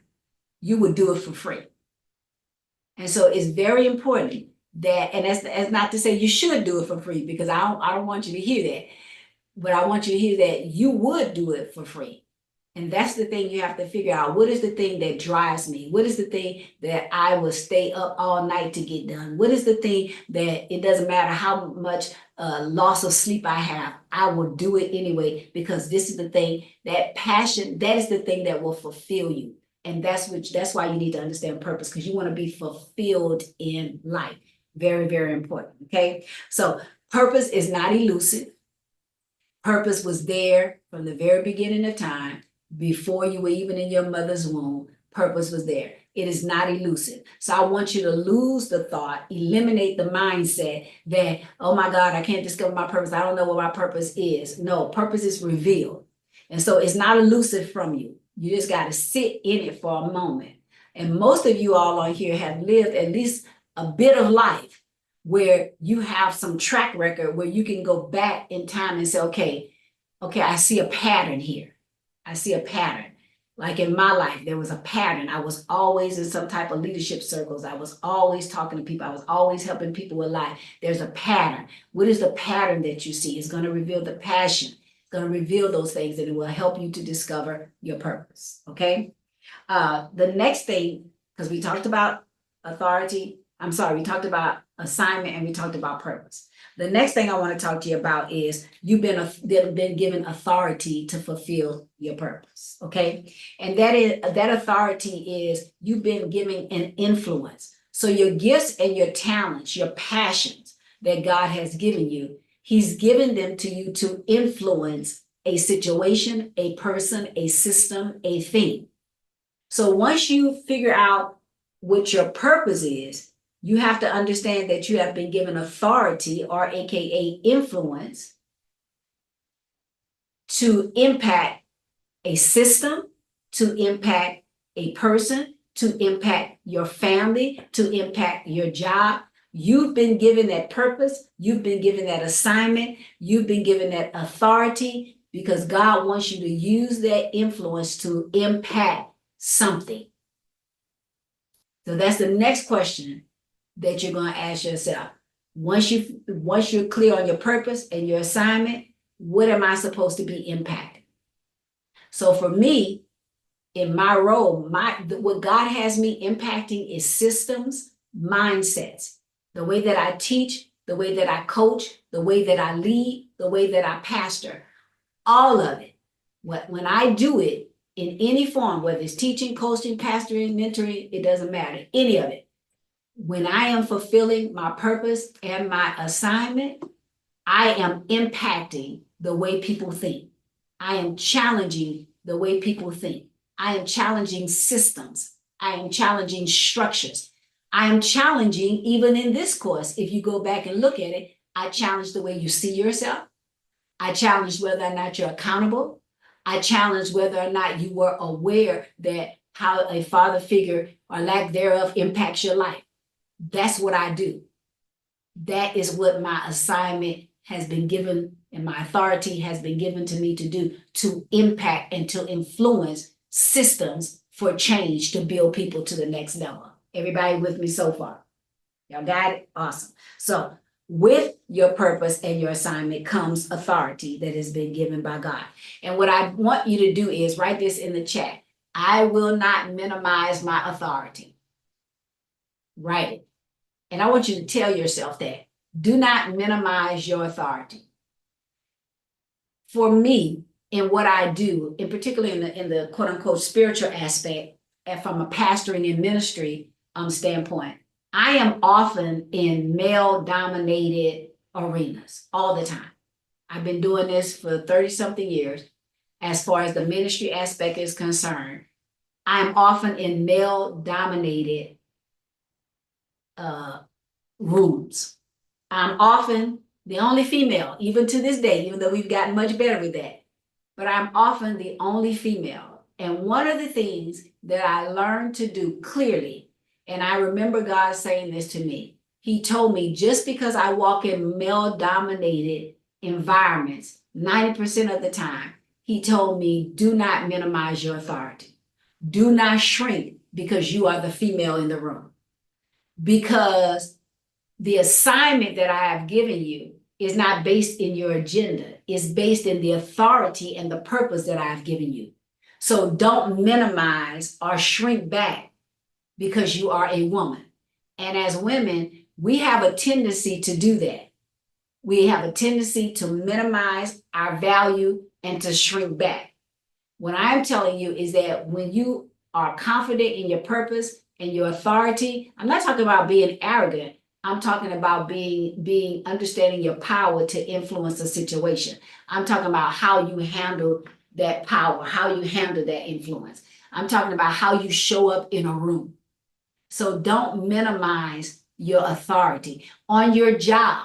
You would do it for free. And so it's very important that, and that's not to say you should do it for free, because I don't want you to hear that. but I want you to hear that you would do it for free. And that's the thing you have to figure out. What is the thing that drives me? What is the thing that I will stay up all night to get done? What is the thing that it doesn't matter how much loss of sleep I have, I will do it anyway, because this is the thing, that passion, that is the thing that will fulfill you. And that's why you need to understand purpose, because you want to be fulfilled in life. Very, very important. Okay. So purpose is not elusive. Purpose was there from the very beginning of time. Before you were even in your mother's womb, purpose was there. It is not elusive. So I want you to lose the thought, eliminate the mindset that, oh my God, I can't discover my purpose. I don't know what my purpose is. No, purpose is revealed. And so it's not elusive from you. You just got to sit in it for a moment. And most of you all on here have lived at least a bit of life where you have some track record where you can go back in time and say, okay, I see a pattern here. I see a pattern. Like in my life, there was a pattern. I was always in some type of leadership circles. I was always talking to people. I was always helping people with life. There's a pattern. What is the pattern that you see? It's going to reveal the passion. It's going to reveal those things, and it will help you to discover your purpose. Okay. The next thing, because we talked about authority. We talked about assignment and we talked about purpose. The next thing I want to talk to you about is you've been given authority to fulfill your purpose. Okay. And that authority is you've been given an influence. So your gifts and your talents, your passions that God has given you, He's given them to you to influence a situation, a person, a system, a thing. So once you figure out what your purpose is, you have to understand that you have been given authority, or AKA influence, to impact a system, to impact a person, to impact your family, to impact your job. You've been given that purpose. You've been given that assignment. You've been given that authority because God wants you to use that influence to impact something. So that's the next question that you're going to ask yourself. Once you're clear on your purpose and your assignment, what am I supposed to be impacting? So for me, in my role, what God has me impacting is systems, mindsets, the way that I teach, the way that I coach, the way that I lead, the way that I pastor, all of it. When I do it in any form, whether it's teaching, coaching, pastoring, mentoring, it doesn't matter, any of it. When I am fulfilling my purpose and my assignment, I am impacting the way people think. I am challenging the way people think. I am challenging systems. I am challenging structures. I am challenging, even in this course, if you go back and look at it, I challenge the way you see yourself. I challenge whether or not you're accountable. I challenge whether or not you were aware that how a father figure or lack thereof impacts your life. That's what I do. That is what my assignment has been given and my authority has been given to me to do, to impact and to influence systems for change to build people to the next level. Everybody with me so far? Y'all got it? Awesome. So with your purpose and your assignment comes authority that has been given by God. And what I want you to do is write this in the chat. I will not minimize my authority. Write it. And I want you to tell yourself that. Do not minimize your authority. For me, in what I do, in particular in the quote unquote spiritual aspect, and from a pastoring and ministry standpoint, I am often in male dominated arenas all the time. I've been doing this for 30 something years. As far as the ministry aspect is concerned, I am often in male dominated rooms. I'm often the only female, even to this day, even though we've gotten much better with that. But I'm often the only female. And one of the things that I learned to do clearly, and I remember God saying this to me, He told me just because I walk in male-dominated environments, 90% of the time, He told me, do not minimize your authority. Do not shrink because you are the female in the room. Because the assignment that I have given you is not based in your agenda. is based in the authority and the purpose that I've given you. So don't minimize or shrink back because you are a woman. And as women, we have a tendency to do that. We have a tendency to minimize our value and to shrink back. What I'm telling you is that when you are confident in your purpose and your authority, I'm not talking about being arrogant. I'm talking about being understanding your power to influence a situation. I'm talking about how you handle that power, how you handle that influence. I'm talking about how you show up in a room. So don't minimize your authority. On your job,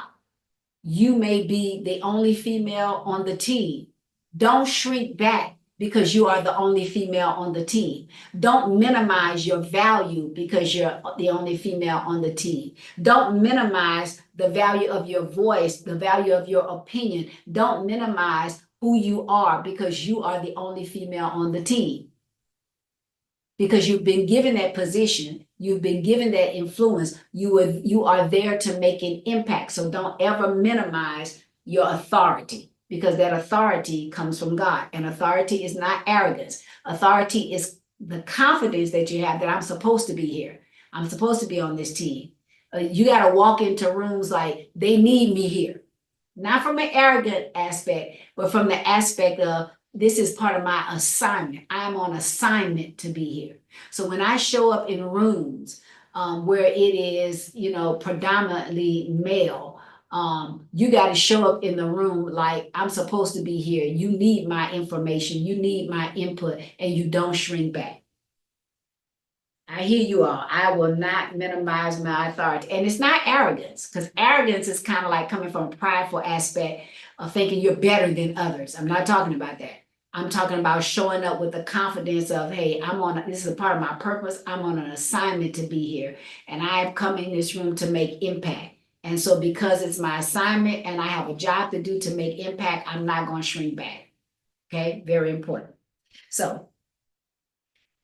you may be the only female on the team. Don't shrink back because you are the only female on the team. Don't minimize your value because you're the only female on the team. Don't minimize the value of your voice, the value of your opinion. Don't minimize who you are because you are the only female on the team. Because you've been given that position, you've been given that influence, you are there to make an impact. So don't ever minimize your authority, because that authority comes from God. And authority is not arrogance. Authority is the confidence that you have that I'm supposed to be here. I'm supposed to be on this team. You got to walk into rooms like they need me here. Not from an arrogant aspect, but from the aspect of this is part of my assignment. I am on assignment to be here. So when I show up in rooms where it is, predominantly male, you got to show up in the room like I'm supposed to be here. You need my information. You need my input, and you don't shrink back. I hear you all. I will not minimize my authority. And it's not arrogance, because arrogance is kind of like coming from a prideful aspect of thinking you're better than others. I'm not talking about that. I'm talking about showing up with the confidence of, hey, this is a part of my purpose. I'm on an assignment to be here. And I've come in this room to make impact. And so because it's my assignment and I have a job to do to make impact, I'm not going to shrink back. Okay, very important. So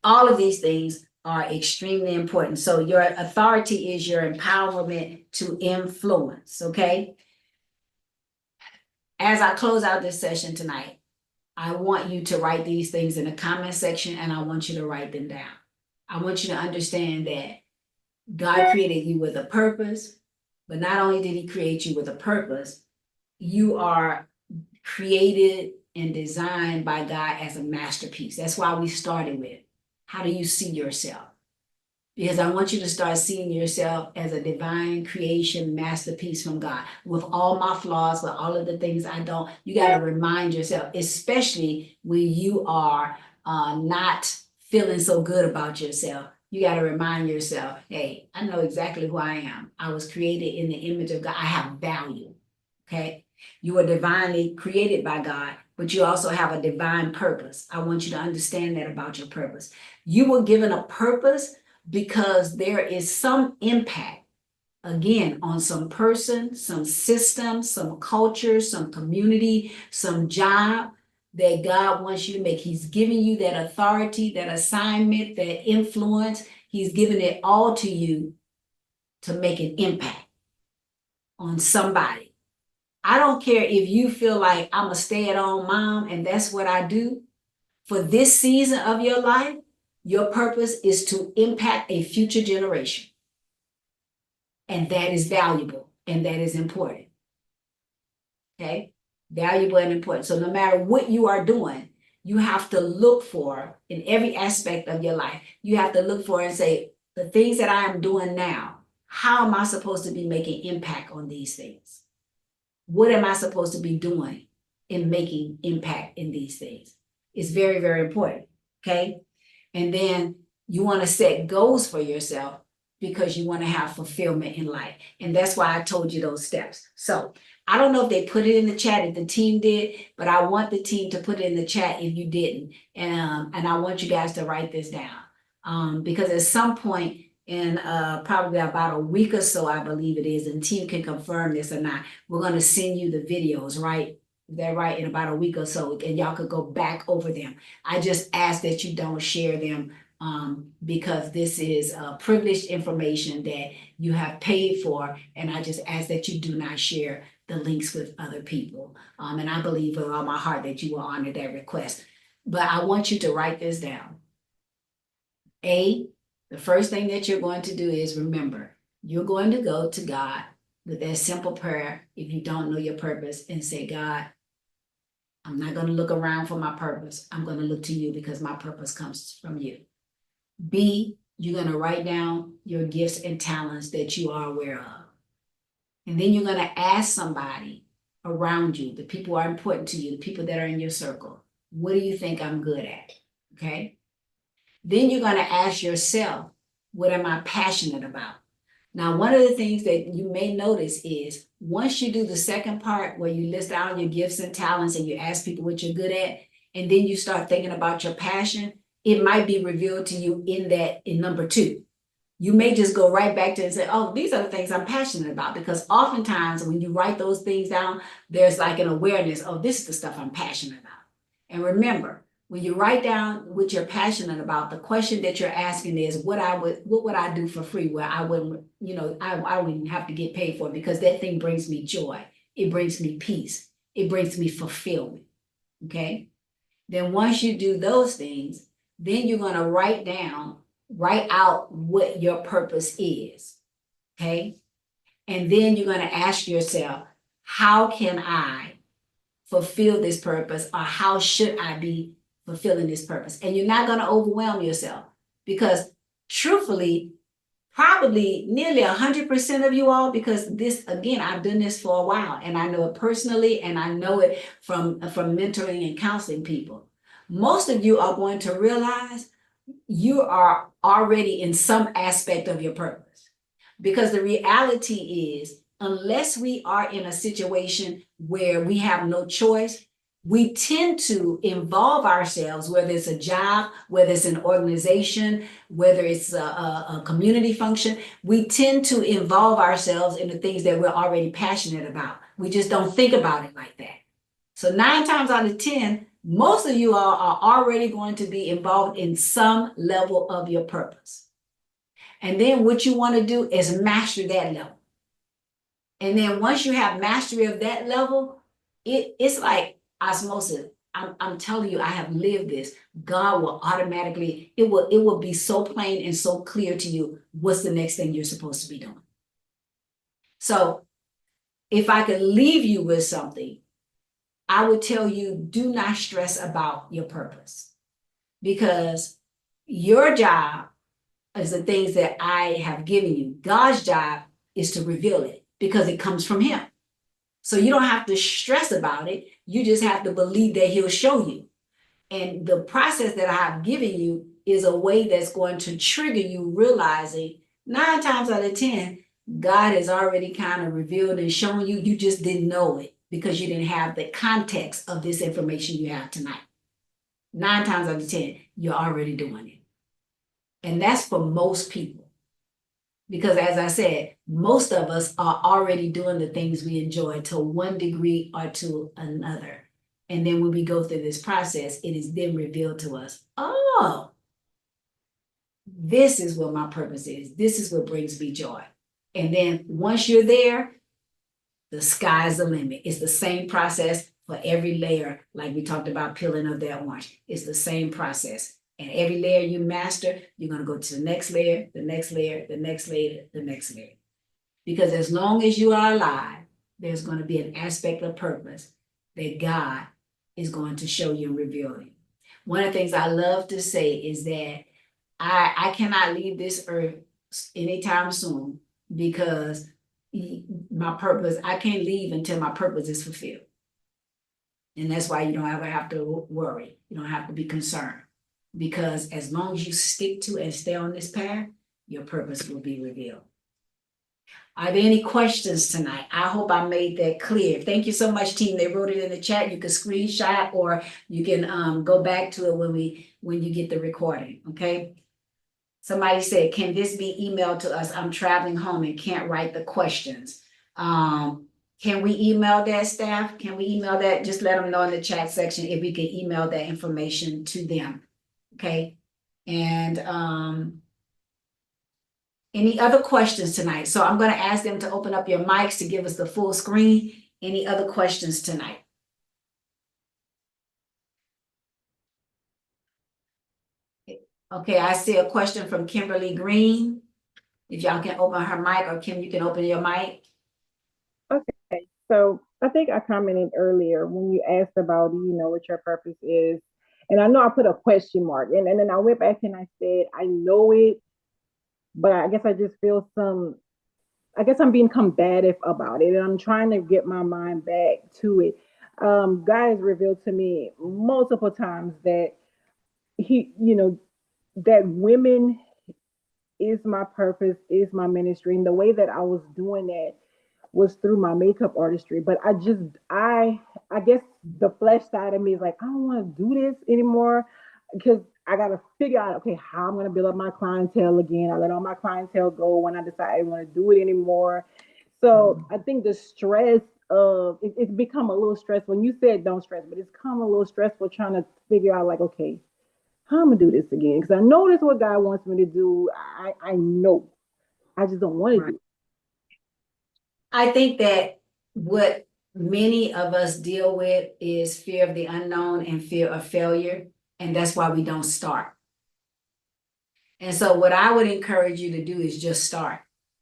all of these things are extremely important. So your authority is your empowerment to influence, okay? As I close out this session tonight, I want you to write these things in the comment section, and I want you to write them down. I want you to understand that God created you with a purpose, but not only did he create you with a purpose, you are created and designed by God as a masterpiece. That's why we started with, how do you see yourself? Because I want you to start seeing yourself as a divine creation masterpiece from God. With all my flaws, with all of the things I don't, you got to remind yourself, especially when you are not feeling so good about yourself. You got to remind yourself, hey, I know exactly who I am. I was created in the image of God. I have value, okay? You were divinely created by God, but you also have a divine purpose. I want you to understand that about your purpose. You were given a purpose because there is some impact, again, on some person, some system, some culture, some community, some job that God wants you to make. He's giving you that authority, that assignment, that influence. He's giving it all to you to make an impact on somebody. I don't care if you feel like I'm a stay-at-home mom and that's what I do. For this season of your life, your purpose is to impact a future generation. And that is valuable and that is important. Okay? Valuable and important. So no matter what you are doing, you have to look for, in every aspect of your life, you have to look for and say, the things that I am doing now, how am I supposed to be making impact on these things? What am I supposed to be doing in making impact in these things? It's very, very important. Okay? And then you want to set goals for yourself because you want to have fulfillment in life. And that's why I told you those steps. So I don't know if they put it in the chat, if the team did, but I want the team to put it in the chat if you didn't. And I want you guys to write this down. Because at some point in probably about a week or so, I believe it is, and the team can confirm this or not, we're going to send you the videos, right? They're right, in about a week or so, and y'all could go back over them. I just ask that you don't share them because this is privileged information that you have paid for, and I just ask that you do not share the links with other people. And I believe with all my heart that you will honor that request. But I want you to write this down. The first thing that you're going to do is remember, you're going to go to God with that simple prayer if you don't know your purpose and say, God, I'm not going to look around for my purpose. I'm going to look to you because my purpose comes from you. B, you're going to write down your gifts and talents that you are aware of. And then you're going to ask somebody around you, the people who are important to you, the people that are in your circle, what do you think I'm good at? Okay. Then you're going to ask yourself, what am I passionate about? Now, one of the things that you may notice is once you do the second part where you list out your gifts and talents and you ask people what you're good at, and then you start thinking about your passion, it might be revealed to you in number 2. You may just go right back to it and say, oh, these are the things I'm passionate about. Because oftentimes when you write those things down, there's like an awareness, oh, this is the stuff I'm passionate about. And remember, when you write down what you're passionate about, the question that you're asking is what would I do for free where I wouldn't, I wouldn't have to get paid for it, because that thing brings me joy. It brings me peace. It brings me fulfillment. Okay. Then once you do those things, then you're going to write out what your purpose is. Okay. And then you're going to ask yourself, how can I fulfill this purpose, or how should I be fulfilling this purpose? And you're not going to overwhelm yourself, because truthfully, probably nearly 100% of you all, because this, again, I've done this for a while and I know it personally and I know it from mentoring and counseling people. Most of you are going to realize you are already in some aspect of your purpose, because the reality is, unless we are in a situation where we have no choice, we tend to involve ourselves, whether it's a job, whether it's an organization, whether it's a community function, we tend to involve ourselves in the things that we're already passionate about. We just don't think about it like that. So 9 times out of 10, most of you all are already going to be involved in some level of your purpose. And then what you want to do is master that level. And then once you have mastery of that level, it's like osmosis. I'm telling you, I have lived this. God will automatically, it will be so plain and so clear to you what's the next thing you're supposed to be doing. So if I could leave you with something, I would tell you, do not stress about your purpose, because your job is the things that I have given you. God's job is to reveal it, because it comes from him. So you don't have to stress about it. You just have to believe that he'll show you. And the process that I have given you is a way that's going to trigger you realizing 9 times out of 10, God has already kind of revealed and shown you. You just didn't know it because you didn't have the context of this information you have tonight. 9 times out of 10, you're already doing it. And that's for most people. Because as I said, most of us are already doing the things we enjoy to one degree or to another. And then when we go through this process, it is then revealed to us, oh, this is what my purpose is. This is what brings me joy. And then once you're there, the sky's the limit. It's the same process for every layer, like we talked about peeling of that orange. It's the same process. And every layer you master, you're going to go to the next layer, the next layer, the next layer, the next layer. Because as long as you are alive, there's going to be an aspect of purpose that God is going to show you and reveal you. One of the things I love to say is that I cannot leave this earth anytime soon, because my purpose, I can't leave until my purpose is fulfilled. And that's why you don't ever have to worry. You don't have to be concerned. Because as long as you stick to and stay on this path, your purpose will be revealed. Are there any questions tonight? I hope I made that clear. Thank you so much, team. They wrote it in the chat. You can screenshot, or you can go back to it when you get the recording. Okay. Somebody said, can this be emailed to us? I'm traveling home and can't write the questions. Can we email that, staff? Can we email that? Just let them know in the chat section if we can email that information to them. Okay. And any other questions tonight? So I'm going to ask them to open up your mics to give us the full screen, Any other questions tonight? Okay, I see a question from Kimberly Green. If y'all can open her mic, or Kim, you can open your mic. Okay, so I think I commented earlier when you asked about, you know, what your purpose is. And I know I put a question mark, and then I went back and I said, I know it, but I guess I just feel I guess I'm being combative about it, and I'm trying to get my mind back to it. God has revealed to me multiple times that that women is my purpose, is my ministry. And the way that I was doing that was through my makeup artistry. But I guess the flesh side of me is like, I don't want to do this anymore because I gotta figure out, okay, how I'm gonna build up my clientele again. I let all my clientele go when I decide I don't want to do it anymore. So I think the stress of it's become a little stressful. When you said don't stress, but it's come a little stressful trying to figure out like, okay, how I'm gonna do this again? Because I know this is what God wants me to do. I know. I just don't want to do it. I think that what many of us deal with is fear of the unknown and fear of failure, and that's why we don't start. And so what I would encourage you to do is just start.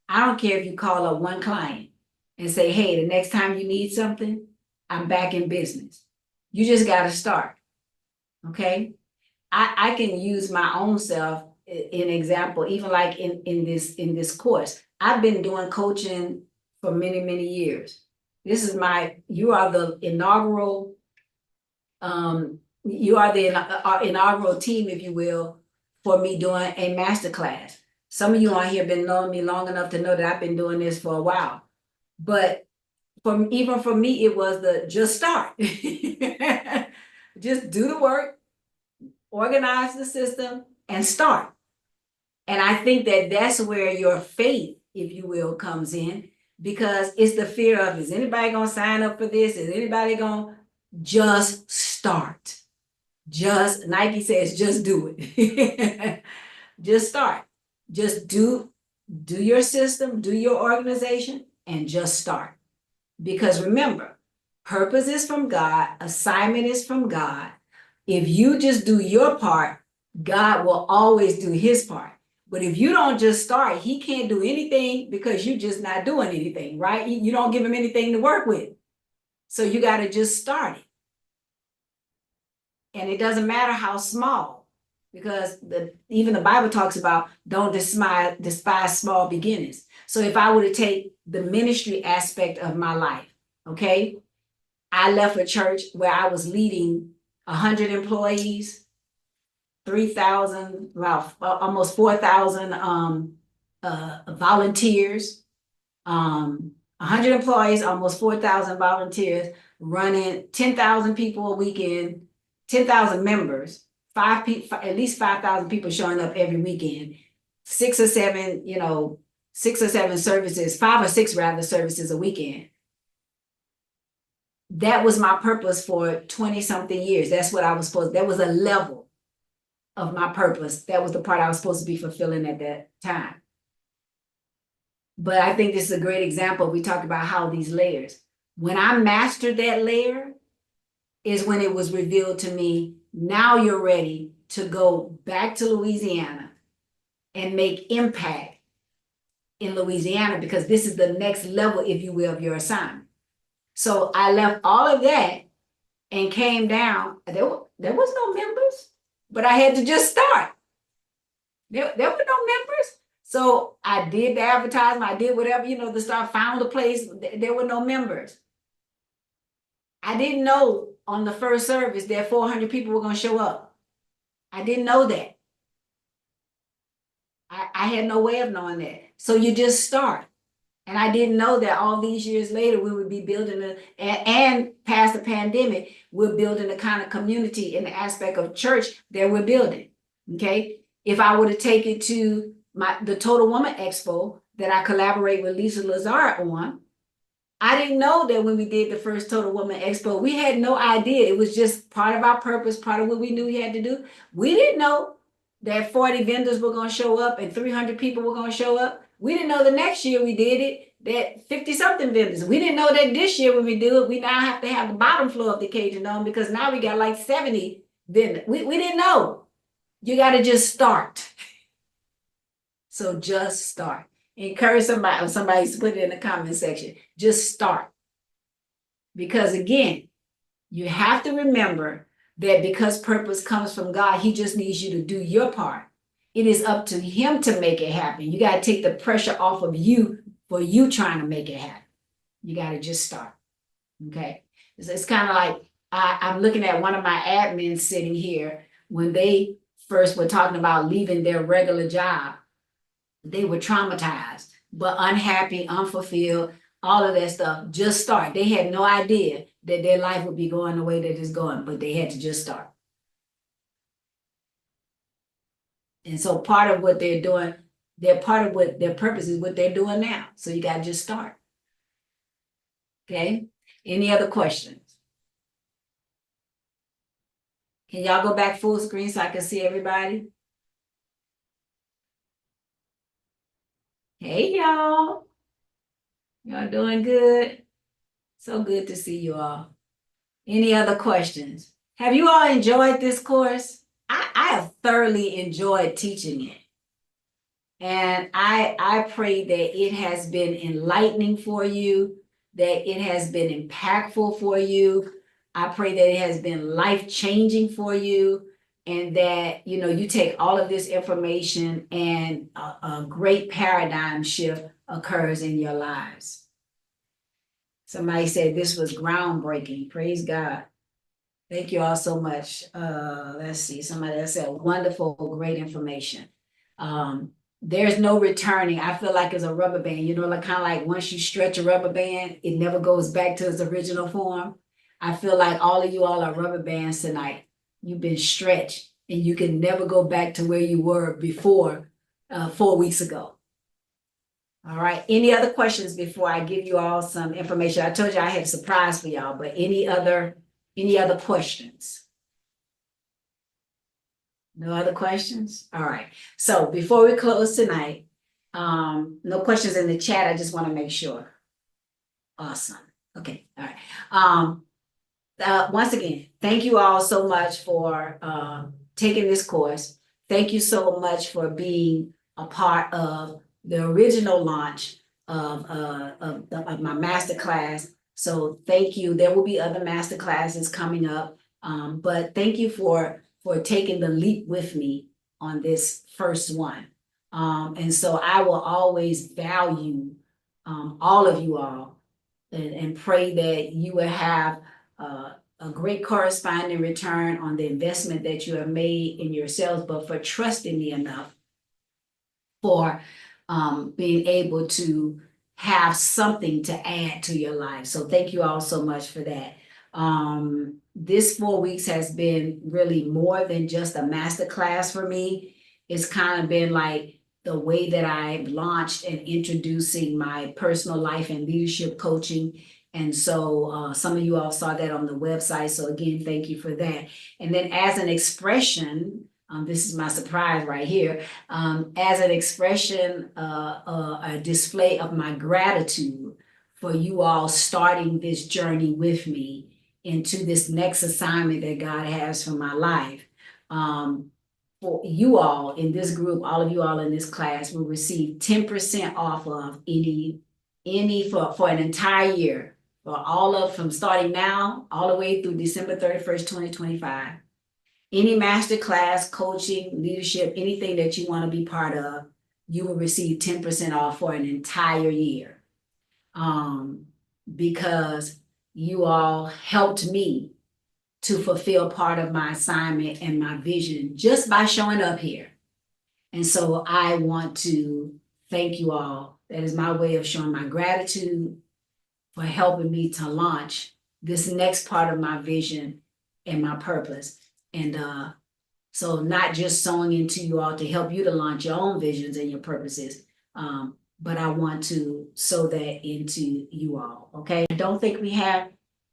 I don't care if you call up one client and say, hey, the next time you need something, I'm back in business. You just got to start. Okay. I can use my own self in example, even like in this course. I've been doing coaching for many, many years. This is you are the inaugural inaugural team, if you will, for me doing a masterclass. Some of you on here have been knowing me long enough to know that I've been doing this for a while. But even for me, it was just start. Just do the work, organize the system, and start. And I think that that's where your faith, if you will, comes in, because it's the fear of, is anybody going to sign up for this? Is anybody going to just start? Nike says, just do it. Just start. Just do your system, do your organization, and just start. Because remember, purpose is from God, assignment is from God. If you just do your part, God will always do his part. But if you don't just start, he can't do anything because you're just not doing anything, right? You don't give him anything to work with. So you got to just start it. And it doesn't matter how small, because even the Bible talks about don't despise small beginnings. So if I were to take the ministry aspect of my life, okay, I left a church where I was leading 100 employees, 3,000, well, almost 4,000 volunteers, 100 employees, almost 4,000 volunteers, running 10,000 people a weekend, 10,000 members, at least 5,000 people showing up every weekend, 6 or 7 services, 5 or 6 rather services a weekend. That was my purpose for 20 something years. That's what I was that was a level of my purpose. That was the part I was supposed to be fulfilling at that time. But I think this is a great example. We talked about how these layers, when I mastered that layer, is when it was revealed to me, now you're ready to go back to Louisiana and make impact in Louisiana, because this is the next level, if you will, of your assignment. So I left all of that and came down. There was no members, but I had to just start. There were no members. So I did the advertisement, I did whatever, the stuff, found a place. There were no members. I didn't know on the first service that 400 people were going to show up. I didn't know that. I had no way of knowing that. So you just start. And I didn't know that all these years later, we would be building and past the pandemic, we're building the kind of community in the aspect of church that we're building. Okay. If I were to take it to the Total Woman Expo that I collaborate with Lisa Lazar on, I didn't know that when we did the first Total Woman Expo, we had no idea. It was just part of our purpose, part of what we knew we had to do. We didn't know that 40 vendors were going to show up and 300 people were going to show up. We didn't know the next year we did it, that 50 something vendors. We didn't know that this year when we do it, we now have to have the bottom floor of the Cajun Dome because now we got like 70 vendors. We didn't know. You got to just start. So just start. Encourage somebody, or somebody's put it in the comment section. Just start. Because again, you have to remember that because purpose comes from God, he just needs you to do your part. It is up to him to make it happen. You got to take the pressure off of you for you trying to make it happen. You got to just start. Okay. It's kind of like I'm looking at one of my admins sitting here when they first were talking about leaving their regular job. They were traumatized, but unhappy, unfulfilled, all of that stuff. Just start. They had no idea that their life would be going the way that it's going, but they had to just start. And so part of what they're doing, they're part of what their purpose is, what they're doing now. So you got to just start. Okay. Any other questions? Can y'all go back full screen so I can see everybody? Hey, y'all. Y'all doing good? So good to see you all. Any other questions? Have you all enjoyed this course? I have thoroughly enjoyed teaching it. And I pray that it has been enlightening for you, that it has been impactful for you. I pray that it has been life-changing for you, and that, you know, you take all of this information and a great paradigm shift occurs in your lives. Somebody said this was groundbreaking. Praise God. Thank you all so much. Let's see. Somebody else said wonderful, great information. There's no returning. I feel like it's a rubber band, you know, like kind of like once you stretch a rubber band, it never goes back to its original form. I feel like all of you all are rubber bands tonight. You've been stretched and you can never go back to where you were before 4 weeks ago. All right. Any other questions before I give you all some information? I told you I had a surprise for y'all, but any other questions? No other questions? All right. So before we close tonight, no questions in the chat. I just want to make sure. Awesome. Okay. All right. Once again, thank you all so much for taking this course. Thank you so much for being a part of the original launch of my masterclass. So thank you. There will be other masterclasses coming up, but thank you for taking the leap with me on this first one. And so I will always value all of you all and pray that you will have a great corresponding return on the investment that you have made in yourselves, but for trusting me enough for being able to have something to add to your life. So thank you all so much for that. This 4 weeks has been really more than just a masterclass for me. It's kind of been like the way that I've launched and introducing my personal life and leadership coaching. And so some of you all saw that on the website. So again, thank you for that. And then as an expression, this is my surprise right here, as an expression, a display of my gratitude for you all starting this journey with me into this next assignment that God has for my life. For you all in this group, all of you all in this class will receive 10% off of any for an entire year, for all of from starting now all the way through December 31st, 2025. Any masterclass, coaching, leadership, anything that you want to be part of, you will receive 10% off for an entire year. Because you all helped me to fulfill part of my assignment and my vision just by showing up here. And so I want to thank you all. That is my way of showing my gratitude for helping me to launch this next part of my vision and my purpose. And so not just sowing into you all to help you to launch your own visions and your purposes, but I want to sow that into you all. Okay. I don't think we have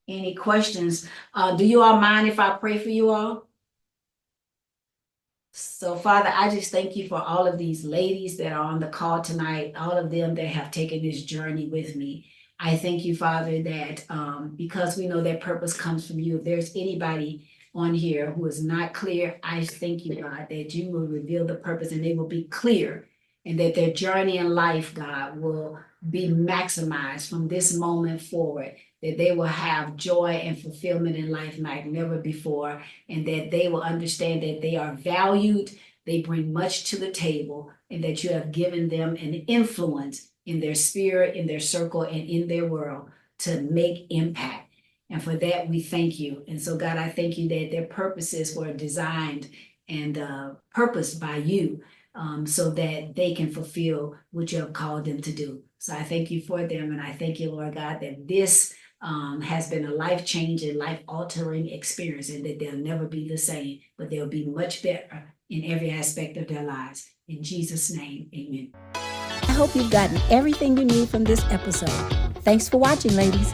any questions. Do you all mind if I pray for you all? So, Father, I just thank you for all of these ladies that are on the call tonight, all of them that have taken this journey with me. I thank you, Father, that because we know that purpose comes from you, if there's anybody on here who is not clear, I thank you, God, that you will reveal the purpose and they will be clear, and that their journey in life, God, will be maximized from this moment forward, that they will have joy and fulfillment in life like never before, and that they will understand that they are valued, they bring much to the table, and that you have given them an influence in their spirit, in their circle, and in their world to make impact. And for that, we thank you. And so, God, I thank you that their purposes were designed and purposed by you, so that they can fulfill what you have called them to do. So I thank you for them. And I thank you, Lord God, that this has been a life-changing, life-altering experience, and that they'll never be the same, but they'll be much better in every aspect of their lives. In Jesus' name, amen. I hope you've gotten everything you need from this episode. Thanks for watching, ladies.